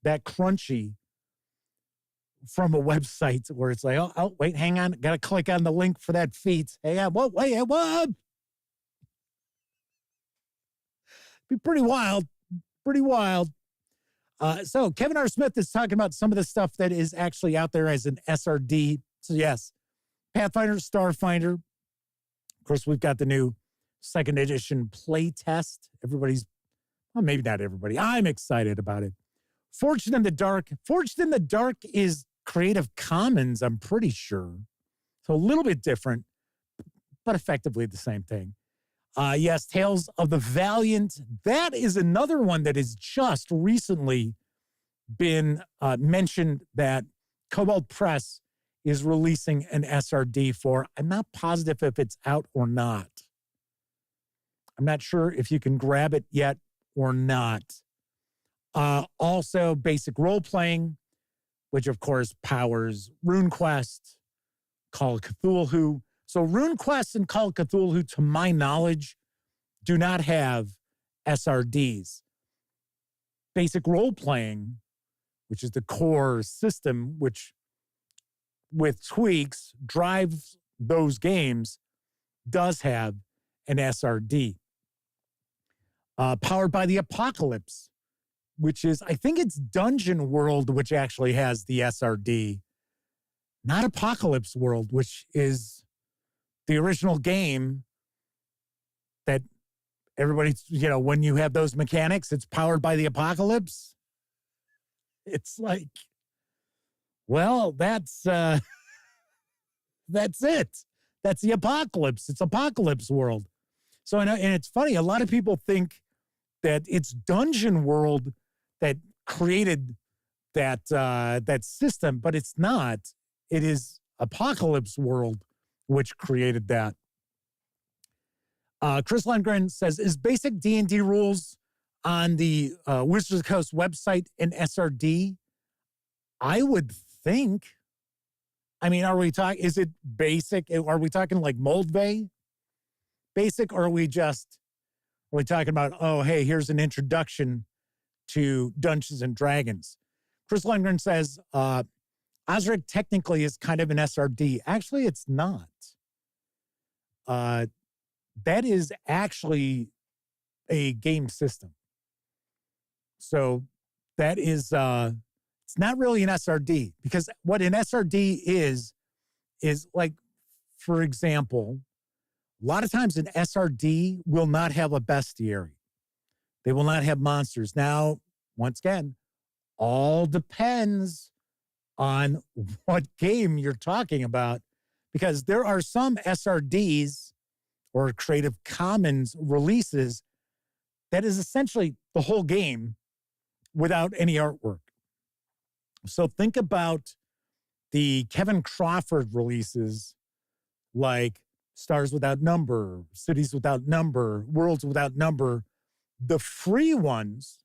that crunchy, from a website where it's like, oh, wait, hang on, got to click on the link for that feat. Hey, what? Be pretty wild. So Kevin R. Smith is talking about some of the stuff that is actually out there as an SRD. So yes, Pathfinder, Starfinder. Of course, we've got the new 2nd edition play test. Well, maybe not everybody. I'm excited about it. Forged in the Dark. Forged in the Dark is Creative Commons, I'm pretty sure. So a little bit different, but effectively the same thing. Yes, Tales of the Valiant. That is another one that has just recently been mentioned that Cobalt Press is releasing an SRD for. I'm not positive if it's out or not. I'm not sure if you can grab it yet or not. Also, Basic Role-Playing, which of course powers RuneQuest, Call of Cthulhu. So RuneQuest and Call of Cthulhu, to my knowledge, do not have SRDs. Basic Role-Playing, which is the core system, which with tweaks drives those games, does have an SRD. Powered by the Apocalypse, which is, I think it's Dungeon World, which actually has the SRD. Not Apocalypse World, which is the original game that everybody's, when you have those mechanics, it's powered by the Apocalypse. It's like, well, that's it. That's the Apocalypse. It's Apocalypse World. So, and it's funny, a lot of people think that it's Dungeon World that created that system, but it's not. It is Apocalypse World which created that. Chris Lundgren says, is basic D&D rules on the Wizards of the Coast website an SRD? I would think. I mean, is it basic? Are we talking like Moldvay basic, or are we talking about, oh, hey, here's an introduction to Dungeons and Dragons? Chris Lundgren says, Osric technically is kind of an SRD. Actually, it's not. That is actually a game system. So that is, it's It's not really an SRD, because what an SRD is like, for example, a lot of times an SRD will not have a bestiary. They will not have monsters. Now, once again, all depends on what game you're talking about, because there are some SRDs or Creative Commons releases that is essentially the whole game without any artwork. So think about the Kevin Crawford releases like Stars Without Number, Cities Without Number, Worlds Without Number. The free ones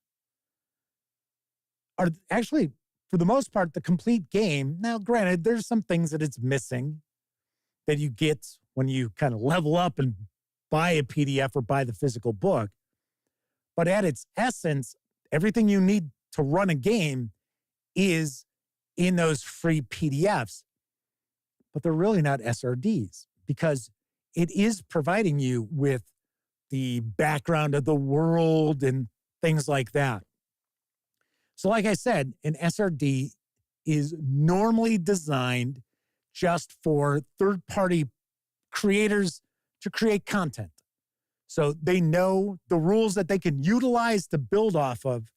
are actually, for the most part, the complete game. Now, granted, there's some things that it's missing that you get when you kind of level up and buy a PDF or buy the physical book. But at its essence, everything you need to run a game is in those free PDFs. But they're really not SRDs, because it is providing you with the background of the world and things like that. So like I said, an SRD is normally designed just for third-party creators to create content. So they know the rules that they can utilize to build off of,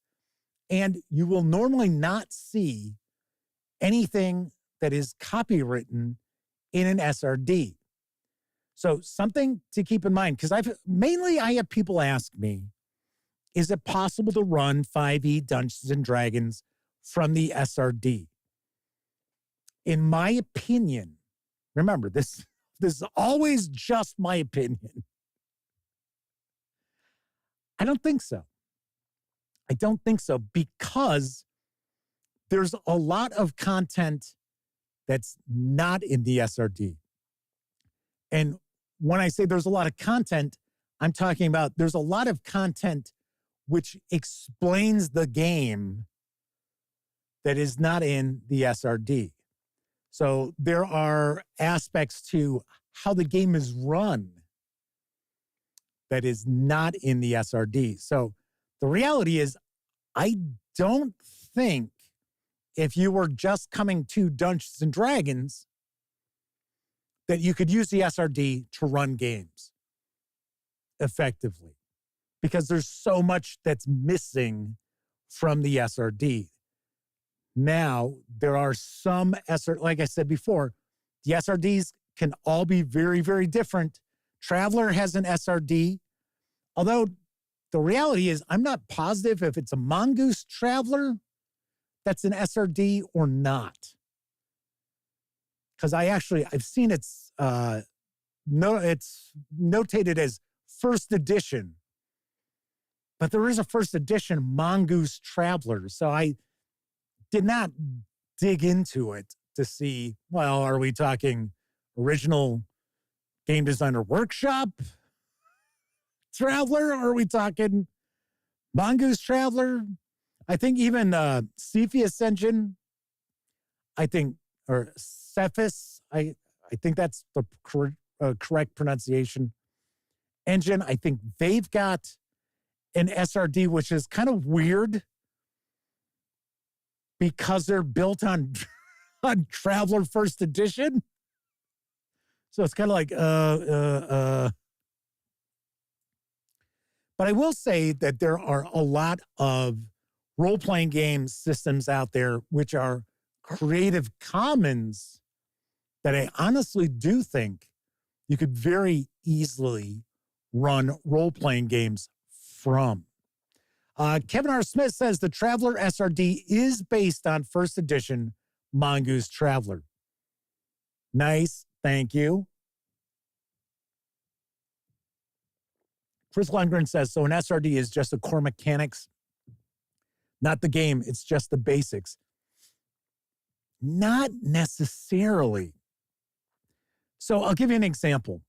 and you will normally not see anything that is copywritten in an SRD. So something to keep in mind, because I have people ask me, is it possible to run 5e Dungeons and Dragons from the SRD? In my opinion, remember, this is always just my opinion. I don't think so. I don't think so, because there's a lot of content that's not in the SRD. And when I say there's a lot of content, I'm talking about there's a lot of content which explains the game that is not in the SRD. So there are aspects to how the game is run that is not in the SRD. So the reality is, I don't think if you were just coming to Dungeons and Dragons that you could use the SRD to run games effectively, because there's so much that's missing from the SRD. Now, there are some like I said before, the SRDs can all be very, very different. Traveler has an SRD, although the reality is I'm not positive if it's a Mongoose Traveler that's an SRD or not. Because I've seen it's notated as first edition, but there is a first edition Mongoose Traveler. So I did not dig into it to see, well, are we talking original Game Designer Workshop Traveler? Or are we talking Mongoose Traveler? I think even Cepheus Engine, or Cephas, I think that's the correct pronunciation. Engine, I think they've got an SRD, which is kind of weird because they're built on Traveler First Edition. So it's kind of like, But I will say that there are a lot of role-playing game systems out there which are Creative Commons that I honestly do think you could very easily run role-playing games from. Kevin R. Smith says the Traveler SRD is based on first edition Mongoose Traveler. Nice, thank you. Chris Lundgren says, so an SRD is just the core mechanics, not the game, it's just the basics. Not necessarily. So I'll give you an example.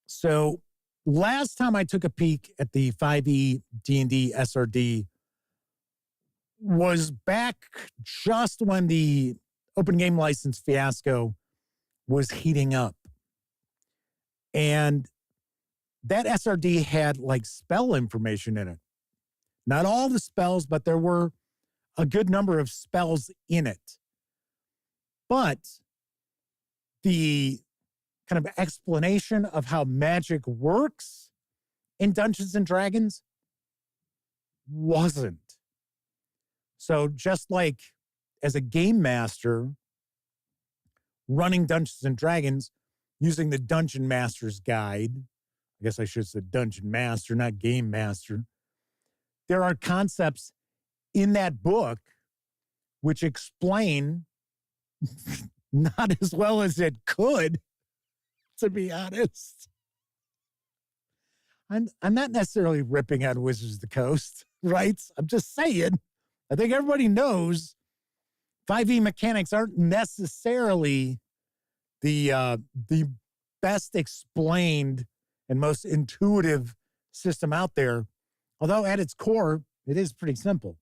So last time I took a peek at the 5e D&D SRD was back just when the open game license fiasco was heating up. And that SRD had like spell information in it. Not all the spells, but there were a good number of spells in it. But the kind of explanation of how magic works in Dungeons and Dragons wasn't. So just like as a game master running Dungeons and Dragons using the Dungeon Master's Guide, I guess I should say Dungeon Master, not Game Master, there are concepts in that book which explain not as well as it could, to be honest. I'm not necessarily ripping on Wizards of the Coast, right? I'm just saying, I think everybody knows 5e mechanics aren't necessarily the best explained and most intuitive system out there, although at its core, it is pretty simple.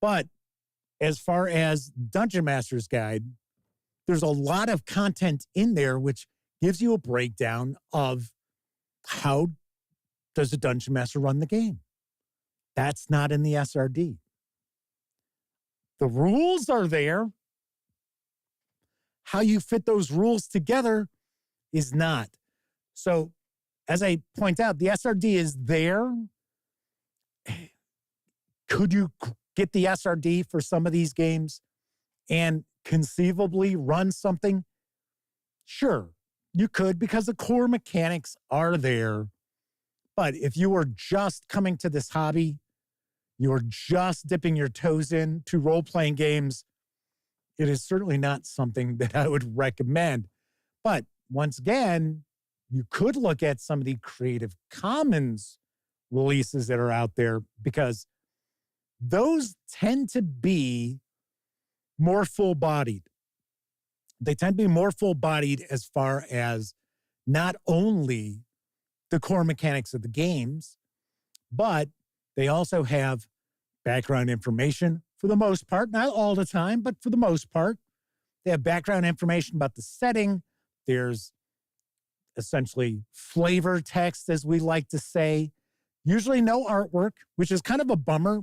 But as far as Dungeon Master's Guide, there's a lot of content in there which gives you a breakdown of how does a Dungeon Master run the game. That's not in the SRD. The rules are there. How you fit those rules together is not. So, as I point out, the SRD is there. Could you get the SRD for some of these games and conceivably run something? Sure, you could, because the core mechanics are there. But if you are just coming to this hobby, you're just dipping your toes in to role-playing games, it is certainly not something that I would recommend. But once again, you could look at some of the Creative Commons releases that are out there, because those tend to be more full-bodied. They tend to be more full-bodied as far as not only the core mechanics of the games, but they also have background information for the most part, not all the time, but for the most part. They have background information about the setting. There's essentially flavor text, as we like to say. Usually no artwork, which is kind of a bummer,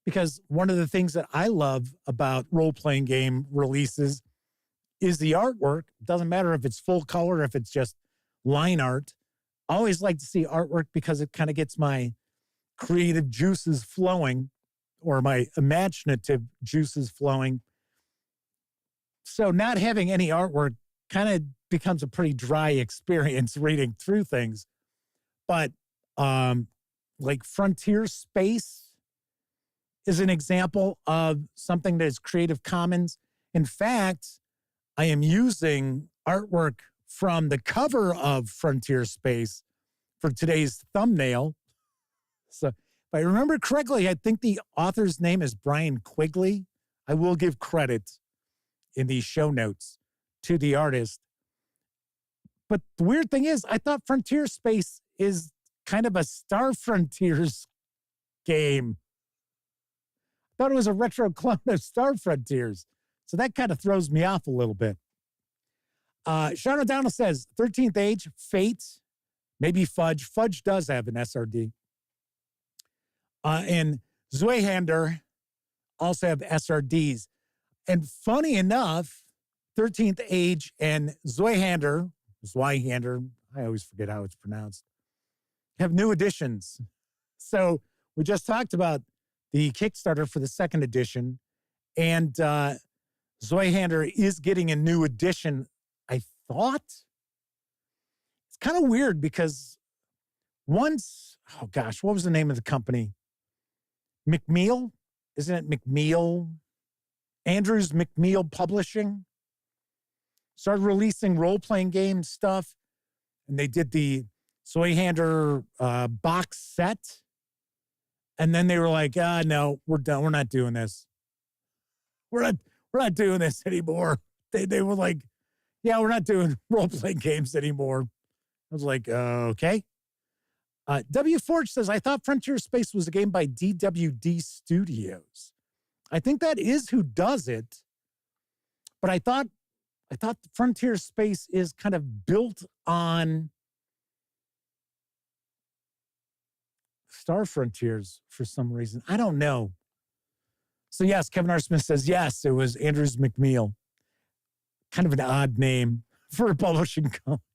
because one of the things that I love about role-playing game releases is the artwork. It doesn't matter if it's full color, if it's just line art. I always like to see artwork because it kind of gets my creative juices flowing, or my imaginative juices flowing. So not having any artwork kind of becomes a pretty dry experience reading through things. But like FrontierSpace is an example of something that is Creative Commons. In fact, I am using artwork from the cover of FrontierSpace for today's thumbnail. So if I remember correctly, I think the author's name is Brian Quigley. I will give credit in the show notes to the artist. But the weird thing is, I thought FrontierSpace is kind of a Star Frontiers game. I thought it was a retro clone of Star Frontiers. So that kind of throws me off a little bit. Sean O'Donnell says, 13th Age, Fate, maybe Fudge. Fudge does have an SRD. And Zweihander also have SRDs. And funny enough, 13th Age and Zweihander, I always forget how it's pronounced, have new editions. So we just talked about the Kickstarter for the second edition, and Zweihander is getting a new edition, I thought. It's kind of weird because once, oh gosh, what was the name of the company? McMeal? Isn't it McMeal? Andrews McMeal Publishing started releasing role-playing game stuff, and they did the Zweihander box set. And then they were like, no, we're done. We're not doing this. We're not doing this anymore. They were like, yeah, we're not doing role-playing games anymore. I was like, okay. W. Forge says, I thought FrontierSpace was a game by DwD Studios. I think that is who does it. But I thought FrontierSpace is kind of built on Star Frontiers for some reason. I don't know. So yes, Kevin R. Smith says, yes, it was Andrews McMeel. Kind of an odd name for a publishing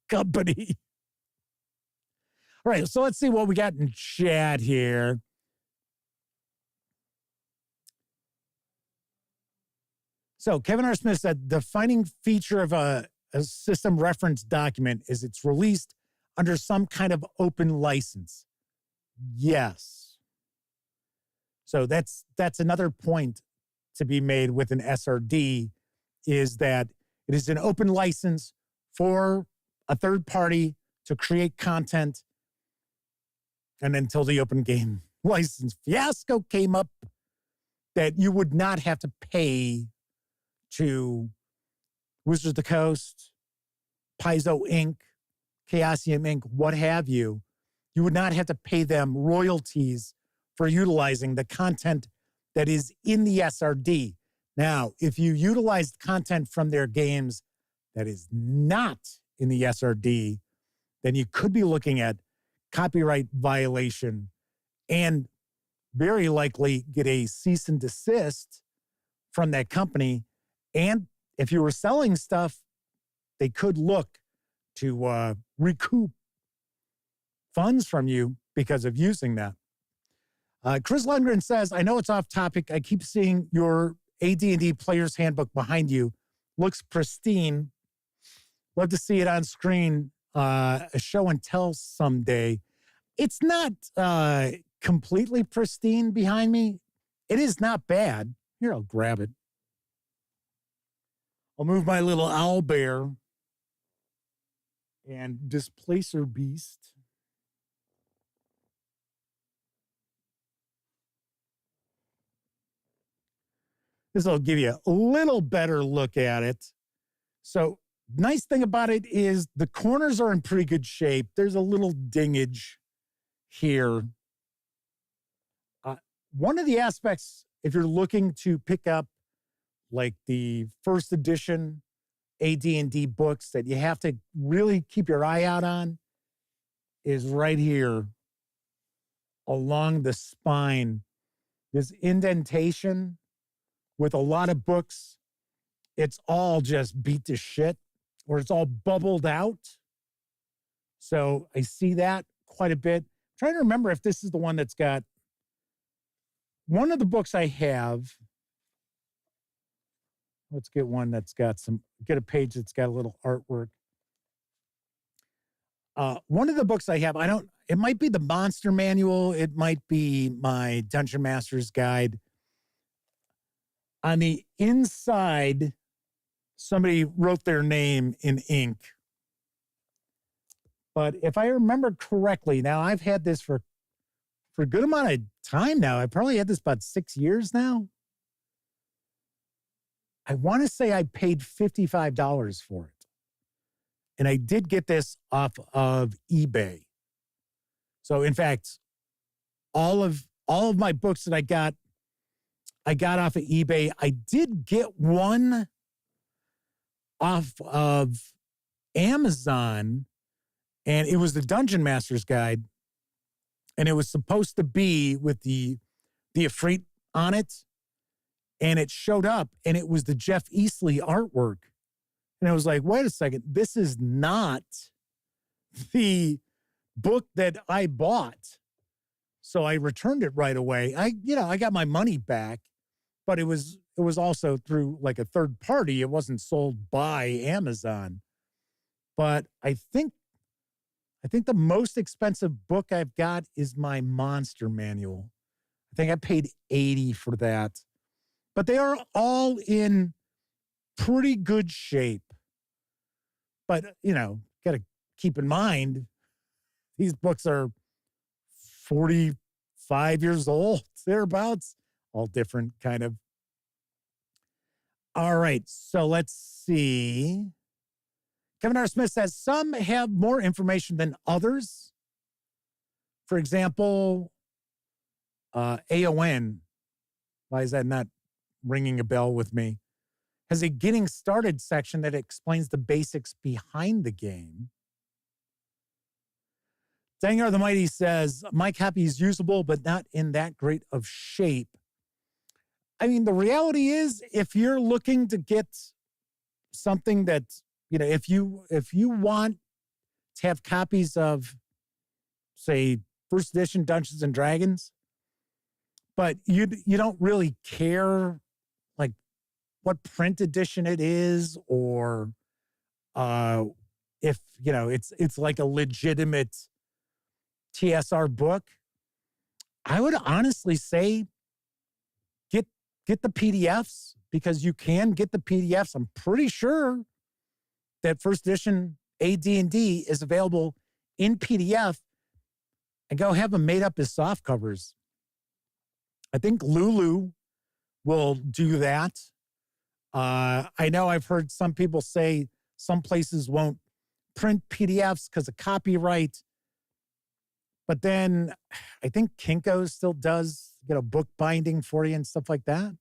company. All right, so let's see what we got in chat here. So Kevin R. Smith said, the defining feature of a system reference document is it's released under some kind of open license. Yes. So that's another point to be made with an SRD, is that it is an open license for a third party to create content. And until the open game license fiasco came up, that you would not have to pay to Wizards of the Coast, Paizo Inc., Chaosium Inc., what have you. You would not have to pay them royalties for utilizing the content that is in the SRD. Now, if you utilized content from their games that is not in the SRD, then you could be looking at copyright violation and very likely get a cease and desist from that company. And if you were selling stuff, they could look to recoup funds from you because of using that. Chris Lundgren says, I know it's off topic. I keep seeing your AD&D Player's Handbook behind you. Looks pristine. Love to see it on screen. A show and tell someday. It's not completely pristine behind me. It is not bad. Here, I'll grab it. I'll move my little owl bear and Displacer Beast. This will give you a little better look at it. So, nice thing about it is the corners are in pretty good shape. There's a little dingage here. One of the aspects, if you're looking to pick up like the first edition AD&D books that you have to really keep your eye out on, is right here along the spine. This indentation with a lot of books, it's all just beat to shit, or it's all bubbled out. So I see that quite a bit. I'm trying to remember if this is the one that's got one of the books I have. Let's get one that's got get a page that's got a little artwork. One of the books I have, it might be the Monster Manual. It might be my Dungeon Master's Guide. On the inside, somebody wrote their name in ink. But if I remember correctly, now I've had this for a good amount of time now. I probably had this about 6 years now. I want to say I paid $55 for it. And I did get this off of eBay. So in fact, all of my books that I got off of eBay. I did get one off of Amazon, and it was the Dungeon Master's Guide. And it was supposed to be with the Ifrit on it. And it showed up, and it was the Jeff Easley artwork. And I was like, wait a second, this is not the book that I bought. So I returned it right away. I got my money back, but it was also through like a third party. It wasn't sold by Amazon. But I think the most expensive book I've got is my Monster Manual. I think I paid $80 for that. But they are all in pretty good shape. But, got to keep in mind, these books are 45 years old, thereabouts, all different kind of. All right, so let's see. Kevin R. Smith says some have more information than others. For example, AON, why is that not ringing a bell with me, has a getting started section that explains the basics behind the game. Dangar the Mighty says, my copy is usable, but not in that great of shape. I mean, the reality is, if you're looking to get something that, if you want to have copies of, say, first edition Dungeons and Dragons, but you don't really care, like, what print edition it is, or if, it's like a legitimate TSR book, I would honestly say get the PDFs, because you can get the PDFs. I'm pretty sure that first edition AD&D is available in PDF, and go have them made up as soft covers. I think Lulu will do that. I know I've heard some people say some places won't print PDFs because of copyright. But then I think Kinko still does, book binding for you and stuff like that.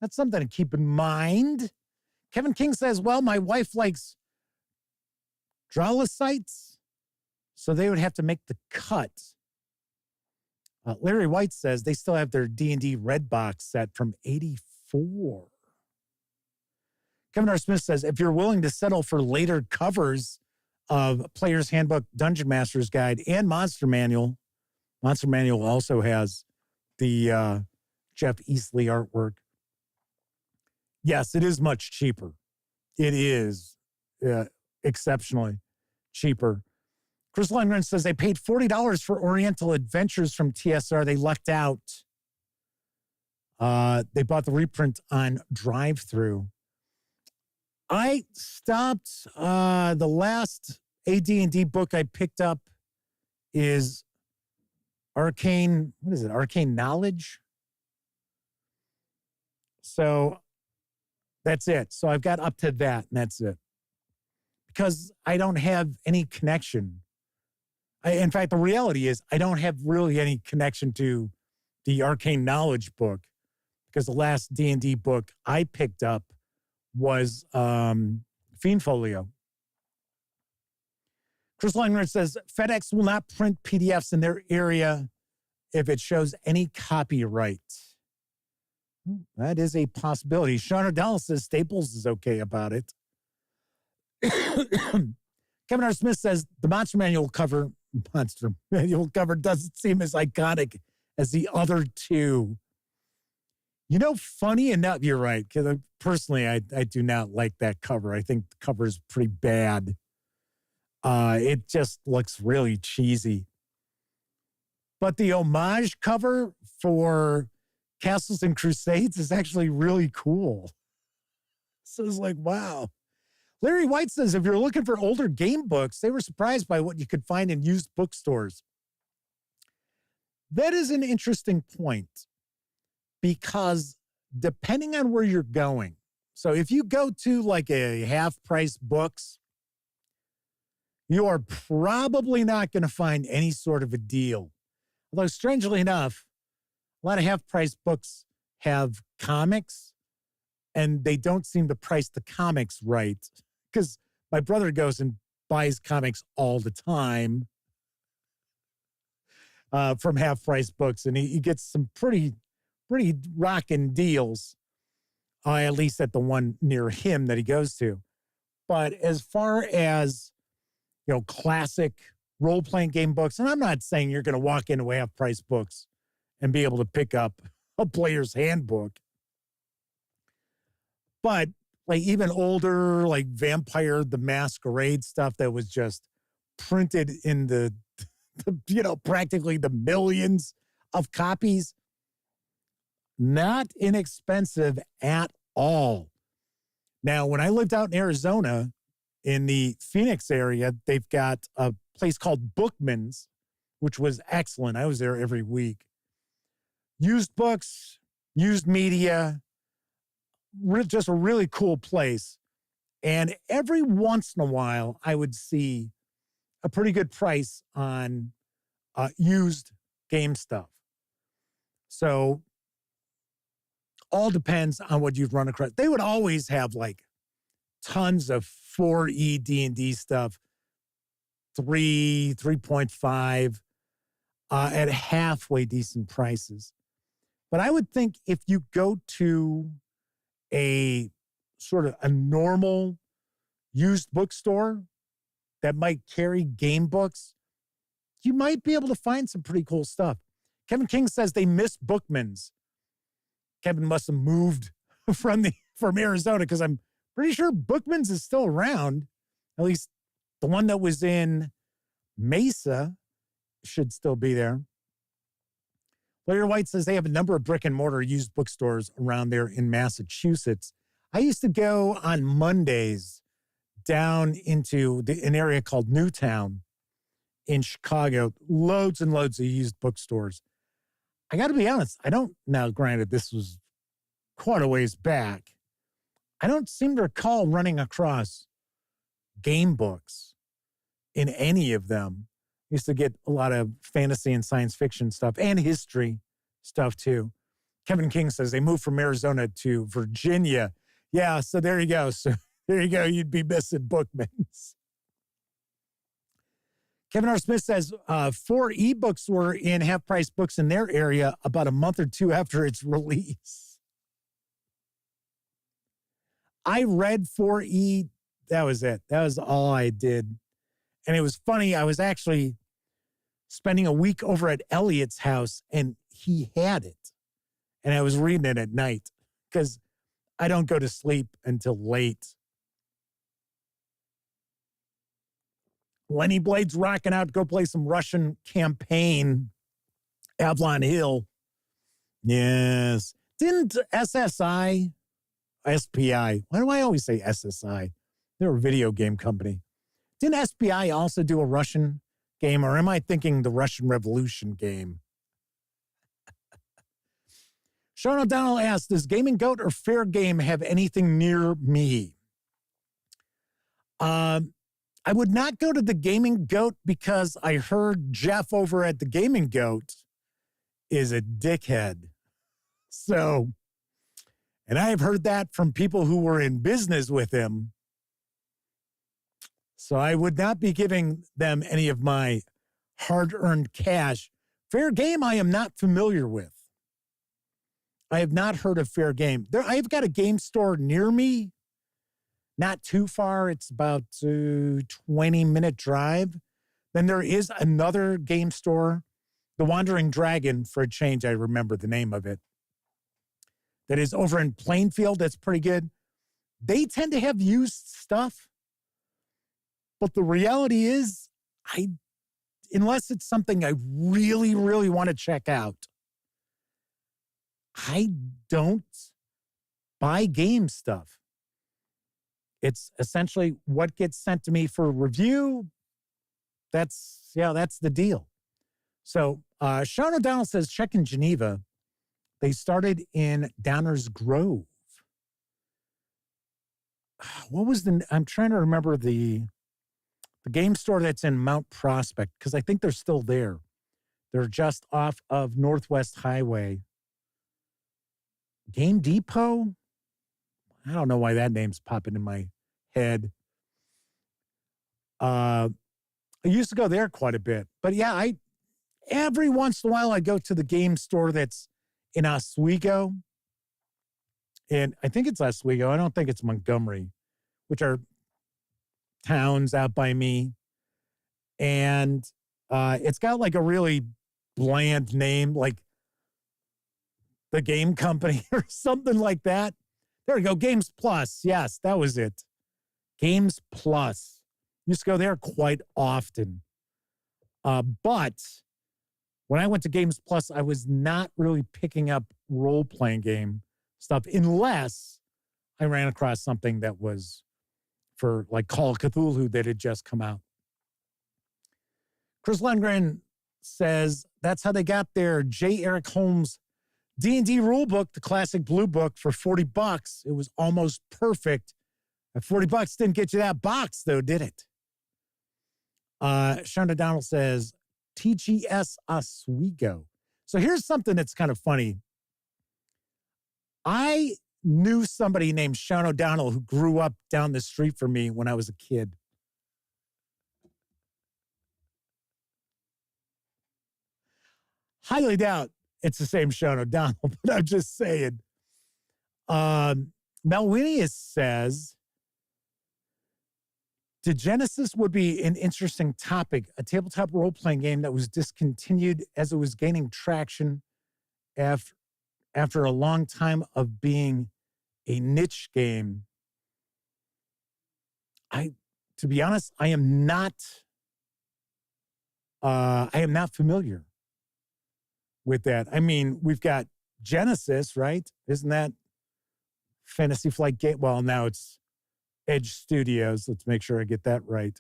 That's something to keep in mind. Kevin King says, well, my wife likes Drolicites, so they would have to make the cut. Larry White says they still have their D&D Red Box set from 84. Kevin R. Smith says, if you're willing to settle for later covers of Player's Handbook, Dungeon Master's Guide, and Monster Manual also has the Jeff Easley artwork. Yes, it is much cheaper. It is exceptionally cheaper. Chris Lundgren says they paid $40 for Oriental Adventures from TSR. They lucked out. They bought the reprint on drive-thru. I stopped. The last AD&D book I picked up is Arcane. What is it? Arcane Knowledge. So that's it. So I've got up to that, and that's it. Because I don't have any connection. In fact, the reality is I don't have really any connection to the Arcane Knowledge book, because the last D&D book I picked up was Fiend Folio. Chris Langren says, FedEx will not print PDFs in their area if it shows any copyright. That is a possibility. Sean O'Donnell says Staples is okay about it. Kevin R. Smith says the Monster Manual cover doesn't seem as iconic as the other two. Funny enough, you're right. Because personally, I do not like that cover. I think the cover is pretty bad. It just looks really cheesy. But the homage cover for Castles and Crusades is actually really cool. So it's like, wow. Larry White says, if you're looking for older game books, they were surprised by what you could find in used bookstores. That is an interesting point, because depending on where you're going, so if you go to like a half-price books, you are probably not going to find any sort of a deal. Although, strangely enough, a lot of half-price books have comics, and they don't seem to price the comics right. Because my brother goes and buys comics all the time from half-price books, and he gets some pretty rockin' deals, at least at the one near him that he goes to. But as far as, classic role-playing game books, and I'm not saying you're going to walk into half-price books and be able to pick up a Player's Handbook, but like even older, like Vampire the Masquerade stuff that was just printed in the practically the millions of copies, not inexpensive at all. Now, when I lived out in Arizona, in the Phoenix area, they've got a place called Bookman's, which was excellent. I was there every week. Used books, used media, just a really cool place. And every once in a while, I would see a pretty good price on used game stuff. So all depends on what you've run across. They would always have like tons of 4E D&D stuff 3.5 at halfway decent prices. But I would think if you go to a sort of a normal used bookstore that might carry game books, you might be able to find some pretty cool stuff. Kevin King says they miss Bookman's. Kevin must have moved from Arizona, because I'm pretty sure Bookman's is still around. At least the one that was in Mesa should still be there. Larry White says they have a number of brick and mortar used bookstores around there in Massachusetts. I used to go on Mondays down into an area called Newtown in Chicago. Loads and loads of used bookstores. I got to be honest, now granted, this was quite a ways back. I don't seem to recall running across game books in any of them. Used to get a lot of fantasy and science fiction stuff and history stuff too. Kevin King says they moved from Arizona to Virginia. Yeah, so there you go. So there you go. You'd be missing Bookman's. Kevin R. Smith says 4 ebooks were in half-price books in their area about a month or two after its release. I read 4E. That was it. That was all I did. And it was funny. I was actually spending a week over at Elliot's house, and he had it. And I was reading it at night because I don't go to sleep until late. Lenny Blade's rocking out to go play some Russian campaign. Avalon Hill. Yes. Didn't SPI, why do I always say SSI? They're a video game company. Didn't SPI also do a Russian game, or am I thinking the Russian Revolution game? Sean O'Donnell asked, does Gaming Goat or Fair Game have anything near me? I would not go to the Gaming Goat because I heard Jeff over at the Gaming Goat is a dickhead. So, and I have heard that from people who were in business with him. So I would not be giving them any of my hard-earned cash. Fair Game, I am not familiar with. I have not heard of Fair Game. I've got a game store near me, not too far. It's about a 20-minute drive. Then there is another game store, the Wandering Dragon, for a change. I remember the name of it. That is over in Plainfield. That's pretty good. They tend to have used stuff. But the reality is, unless it's something I really, really want to check out, I don't buy game stuff. It's essentially what gets sent to me for review. That's the deal. So Sean O'Donnell says, check in Geneva. They started in Downers Grove. What was I'm trying to remember the game store that's in Mount Prospect, because I think they're still there. They're just off of Northwest Highway. Game Depot? I don't know why that name's popping in my head. I used to go there quite a bit. But yeah, every once in a while I go to the game store that's in Oswego. And I think it's Oswego. I don't think it's Montgomery, which are towns out by me. And it's got like a really bland name, like the Game Company or something like that. There we go. Games Plus. Yes, that was it. Games Plus. Used to go there quite often. But when I went to Games Plus, I was not really picking up role-playing game stuff unless I ran across something that was for like Call of Cthulhu that had just come out. Chris Lundgren says, that's how they got their J. Eric Holmes D&D rule book, the classic blue book, for $40. It was almost perfect. At $40 didn't get you that box, though, did it? Sean O'Donnell says, TGS Oswego. So here's something that's kind of funny. I knew somebody named Sean O'Donnell who grew up down the street from me when I was a kid. highly doubt it's the same Sean O'Donnell, but I'm just saying. Melwinius says, Degenesis would be an interesting topic, a tabletop role-playing game that was discontinued as it was gaining traction after a long time of being a niche game. To be honest, I am not familiar with that. I mean, we've got Genesis, right? Isn't that Fantasy Flight Game? Well, now it's Edge Studios. Let's make sure I get that right.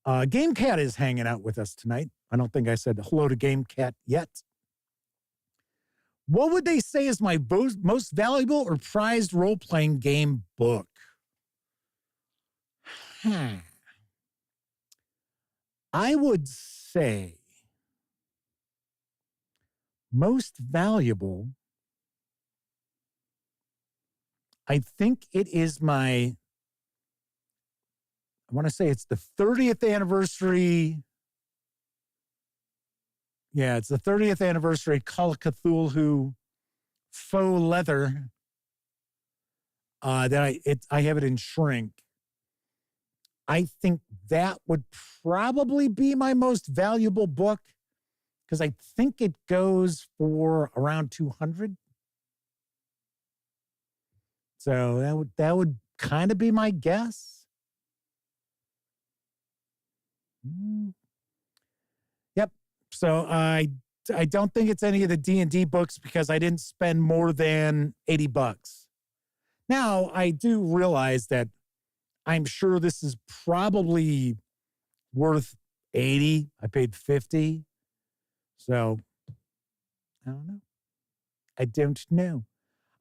GameCat is hanging out with us tonight. I don't think I said hello to GameCat yet. What would they say is my most valuable or prized role-playing game book? I would say most valuable, I think it is I want to say it's the 30th anniversary. Yeah, it's the 30th anniversary Call of Cthulhu faux leather. That I have it in shrink. I think that would probably be my most valuable book because I think it goes for around $200. So that would kind of be my guess. Yep. So I don't think it's any of the D&D books because I didn't spend more than $80. Now, I do realize that I'm sure this is probably worth $80. I paid $50. So, I don't know. I don't know.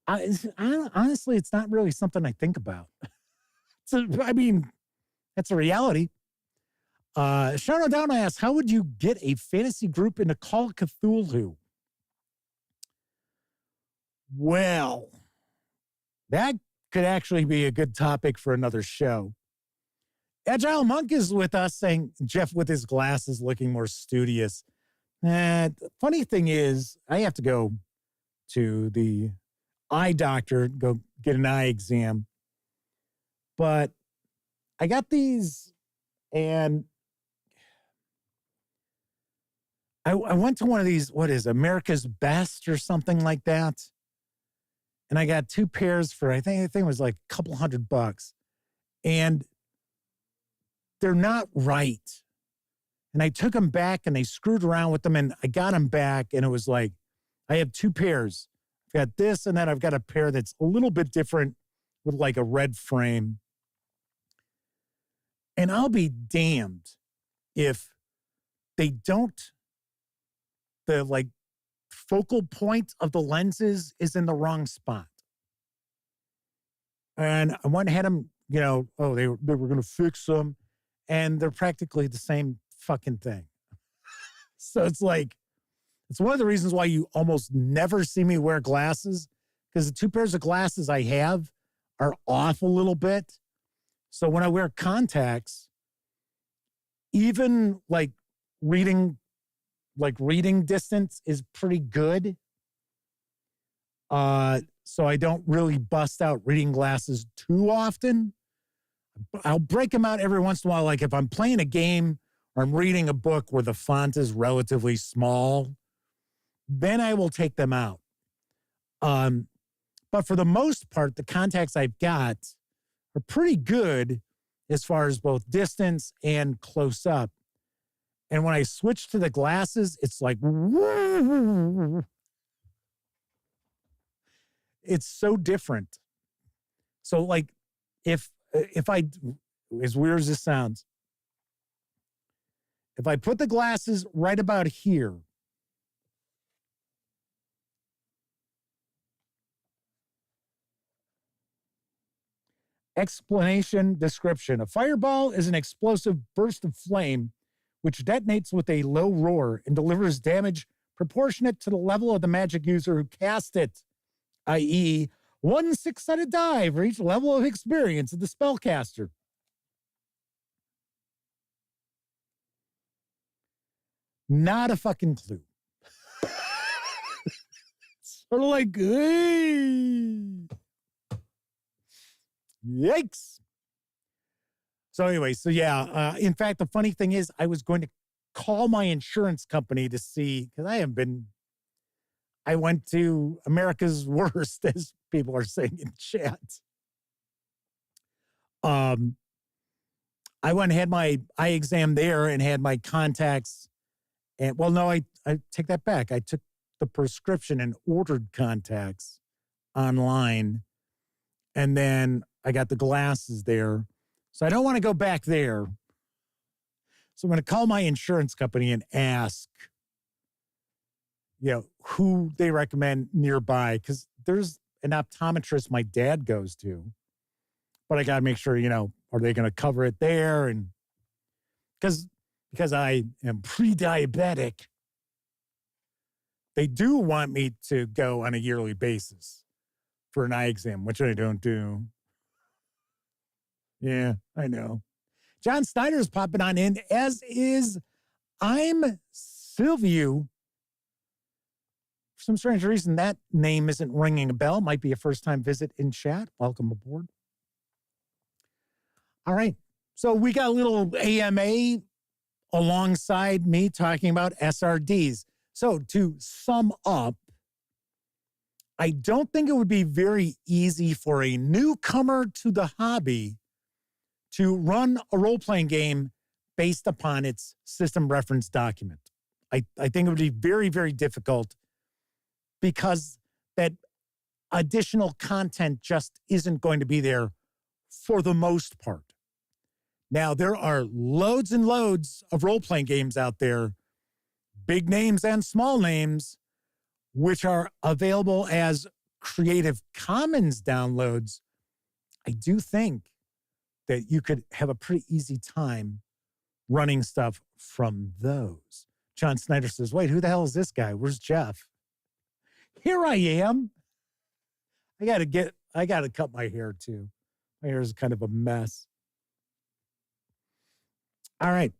Honestly, it's not really something I think about. I mean, that's a reality. Sean O'Donnell asks, how would you get a fantasy group into Call of Cthulhu? Well, that could actually be a good topic for another show. Agile Monk is with us saying, Jeff with his glasses looking more studious. The funny thing is, I have to go to the eye doctor, go get an eye exam. But I got these and I went to one of these, what is America's Best or something like that. And I got two pairs for, I think it was like a couple $100. And they're not right. And I took them back and they screwed around with them and I got them back. And it was like, I have two pairs. I've got this and then I've got a pair that's a little bit different with like a red frame. And I'll be damned if they don't, the like focal point of the lenses is in the wrong spot. And I went and had them, they were going to fix them. And they're practically the same fucking thing. So it's like, it's one of the reasons why you almost never see me wear glasses, because the two pairs of glasses I have are off a little bit. So when I wear contacts, even like reading distance is pretty good. So I don't really bust out reading glasses too often. I'll break them out every once in a while. Like if I'm playing a game or I'm reading a book where the font is relatively small, then I will take them out. But for the most part, the contacts I've got are pretty good as far as both distance and close up. And when I switch to the glasses, it's like, it's so different. So like if I, as weird as this sounds, if I put the glasses right about here, explanation, description. A fireball is an explosive burst of flame which detonates with a low roar and delivers damage proportionate to the level of the magic user who cast it, i.e., 1 6-sided die for each level of experience of the spellcaster. Not a fucking clue. Sort of like, hey. Yikes. So anyway, in fact, the funny thing is I was going to call my insurance company to see, because I went to America's Worst, as people are saying in chat. I went and had my eye exam there and had my contacts. And well, no, I take that back. I took the prescription and ordered contacts online. And then I got the glasses there. So I don't want to go back there. So I'm going to call my insurance company and ask, who they recommend nearby. Because there's an optometrist my dad goes to. But I got to make sure, are they going to cover it there? And because I am pre-diabetic, they do want me to go on a yearly basis for an eye exam, which I don't do. Yeah, I know. John Snyder's popping on in, as is I'm Sylvie. For some strange reason, that name isn't ringing a bell. Might be a first-time visit in chat. Welcome aboard. All right. So we got a little AMA alongside me talking about SRDs. So to sum up, I don't think it would be very easy for a newcomer to the hobby to run a role-playing game based upon its system reference document. I think it would be very, very difficult because that additional content just isn't going to be there for the most part. Now, there are loads and loads of role-playing games out there, big names and small names, which are available as Creative Commons downloads. I do think that you could have a pretty easy time running stuff from those. John Snyder says, wait, who the hell is this guy? Where's Jeff? Here I am. I got to cut my hair too. My hair is kind of a mess. All right.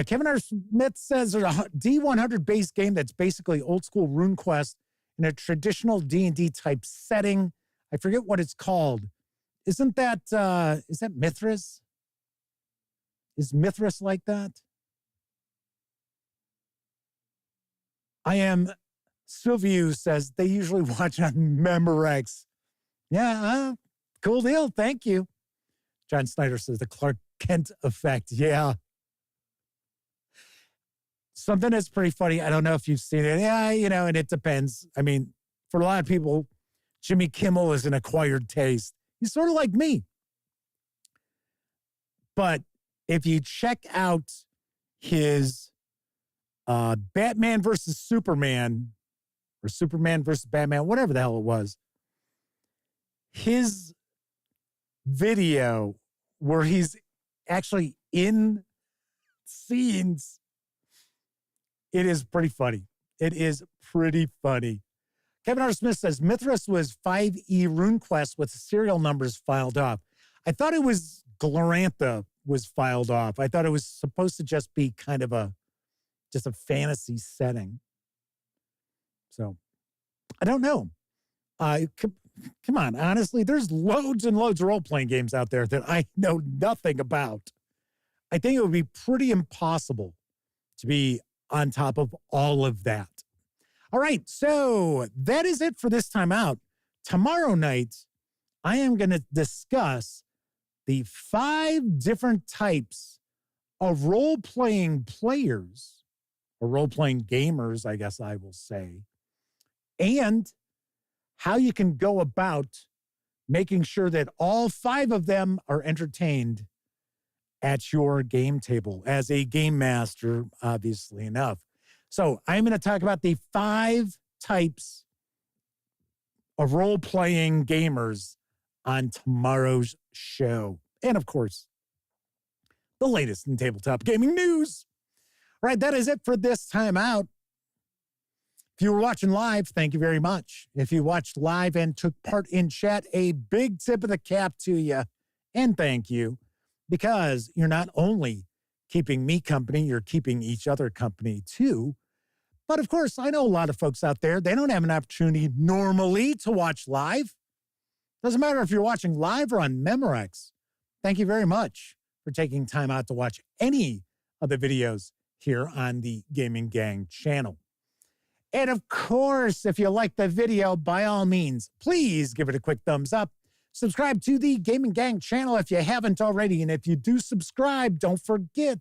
Kevin R. Smith says there's a D100 base game that's basically old school RuneQuest in a traditional D&D type setting. I forget what it's called. Isn't that, is that Mithras? Is Mithras like that? I am, Sylvie says they usually watch on Memorex. Yeah, cool deal. Thank you. John Snyder says the Clark Kent effect. Yeah. Something that's pretty funny. I don't know if you've seen it. Yeah, and it depends. I mean, for a lot of people, Jimmy Kimmel is an acquired taste. He's sort of like me. But if you check out his Batman versus Superman, or Superman versus Batman, whatever the hell it was, his video where he's actually in scenes, it is pretty funny. It is pretty funny. Kevin R. Smith says, Mithras was 5e RuneQuest with serial numbers filed off. I thought it was Glorantha was filed off. I thought it was supposed to just be kind of just a fantasy setting. So, I don't know. Come on, honestly, there's loads and loads of role-playing games out there that I know nothing about. I think it would be pretty impossible to be on top of all of that. All right, so that is it for this time out. Tomorrow night, I am going to discuss the 5 different types of role-playing players, or role-playing gamers, I guess I will say, and how you can go about making sure that all 5 of them are entertained at your game table as a game master, obviously enough. So I'm going to talk about the 5 types of role-playing gamers on tomorrow's show. And of course, the latest in tabletop gaming news. All right, that is it for this time out. If you were watching live, thank you very much. If you watched live and took part in chat, a big tip of the cap to you, and thank you, because you're not only keeping me company, you're keeping each other company too, But of course, I know a lot of folks out there, they don't have an opportunity normally to watch live. Doesn't matter if you're watching live or on Memorex. Thank you very much for taking time out to watch any of the videos here on the Gaming Gang channel. And of course, if you like the video, by all means, please give it a quick thumbs up. Subscribe to the Gaming Gang channel if you haven't already. And if you do subscribe, don't forget,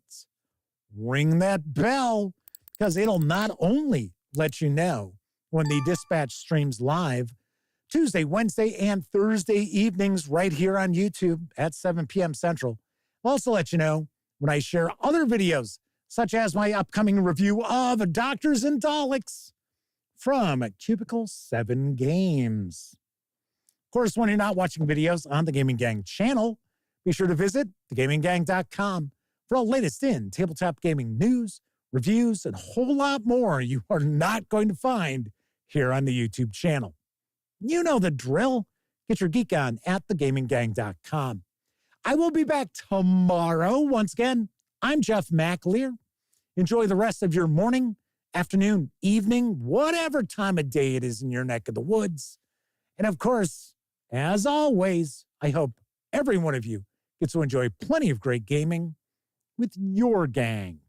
ring that bell, because it'll not only let you know when the Dispatch streams live Tuesday, Wednesday, and Thursday evenings right here on YouTube at 7 p.m. Central. I'll also let you know when I share other videos, such as my upcoming review of Doctors and Daleks from Cubicle 7 Games. Of course, when you're not watching videos on the Gaming Gang channel, be sure to visit thegaminggang.com for all latest in tabletop gaming news, reviews, and a whole lot more you are not going to find here on the YouTube channel. You know the drill. Get your geek on at thegaminggang.com. I will be back tomorrow. Once again, I'm Jeff McAleer. Enjoy the rest of your morning, afternoon, evening, whatever time of day it is in your neck of the woods. And of course, as always, I hope every one of you gets to enjoy plenty of great gaming with your gang.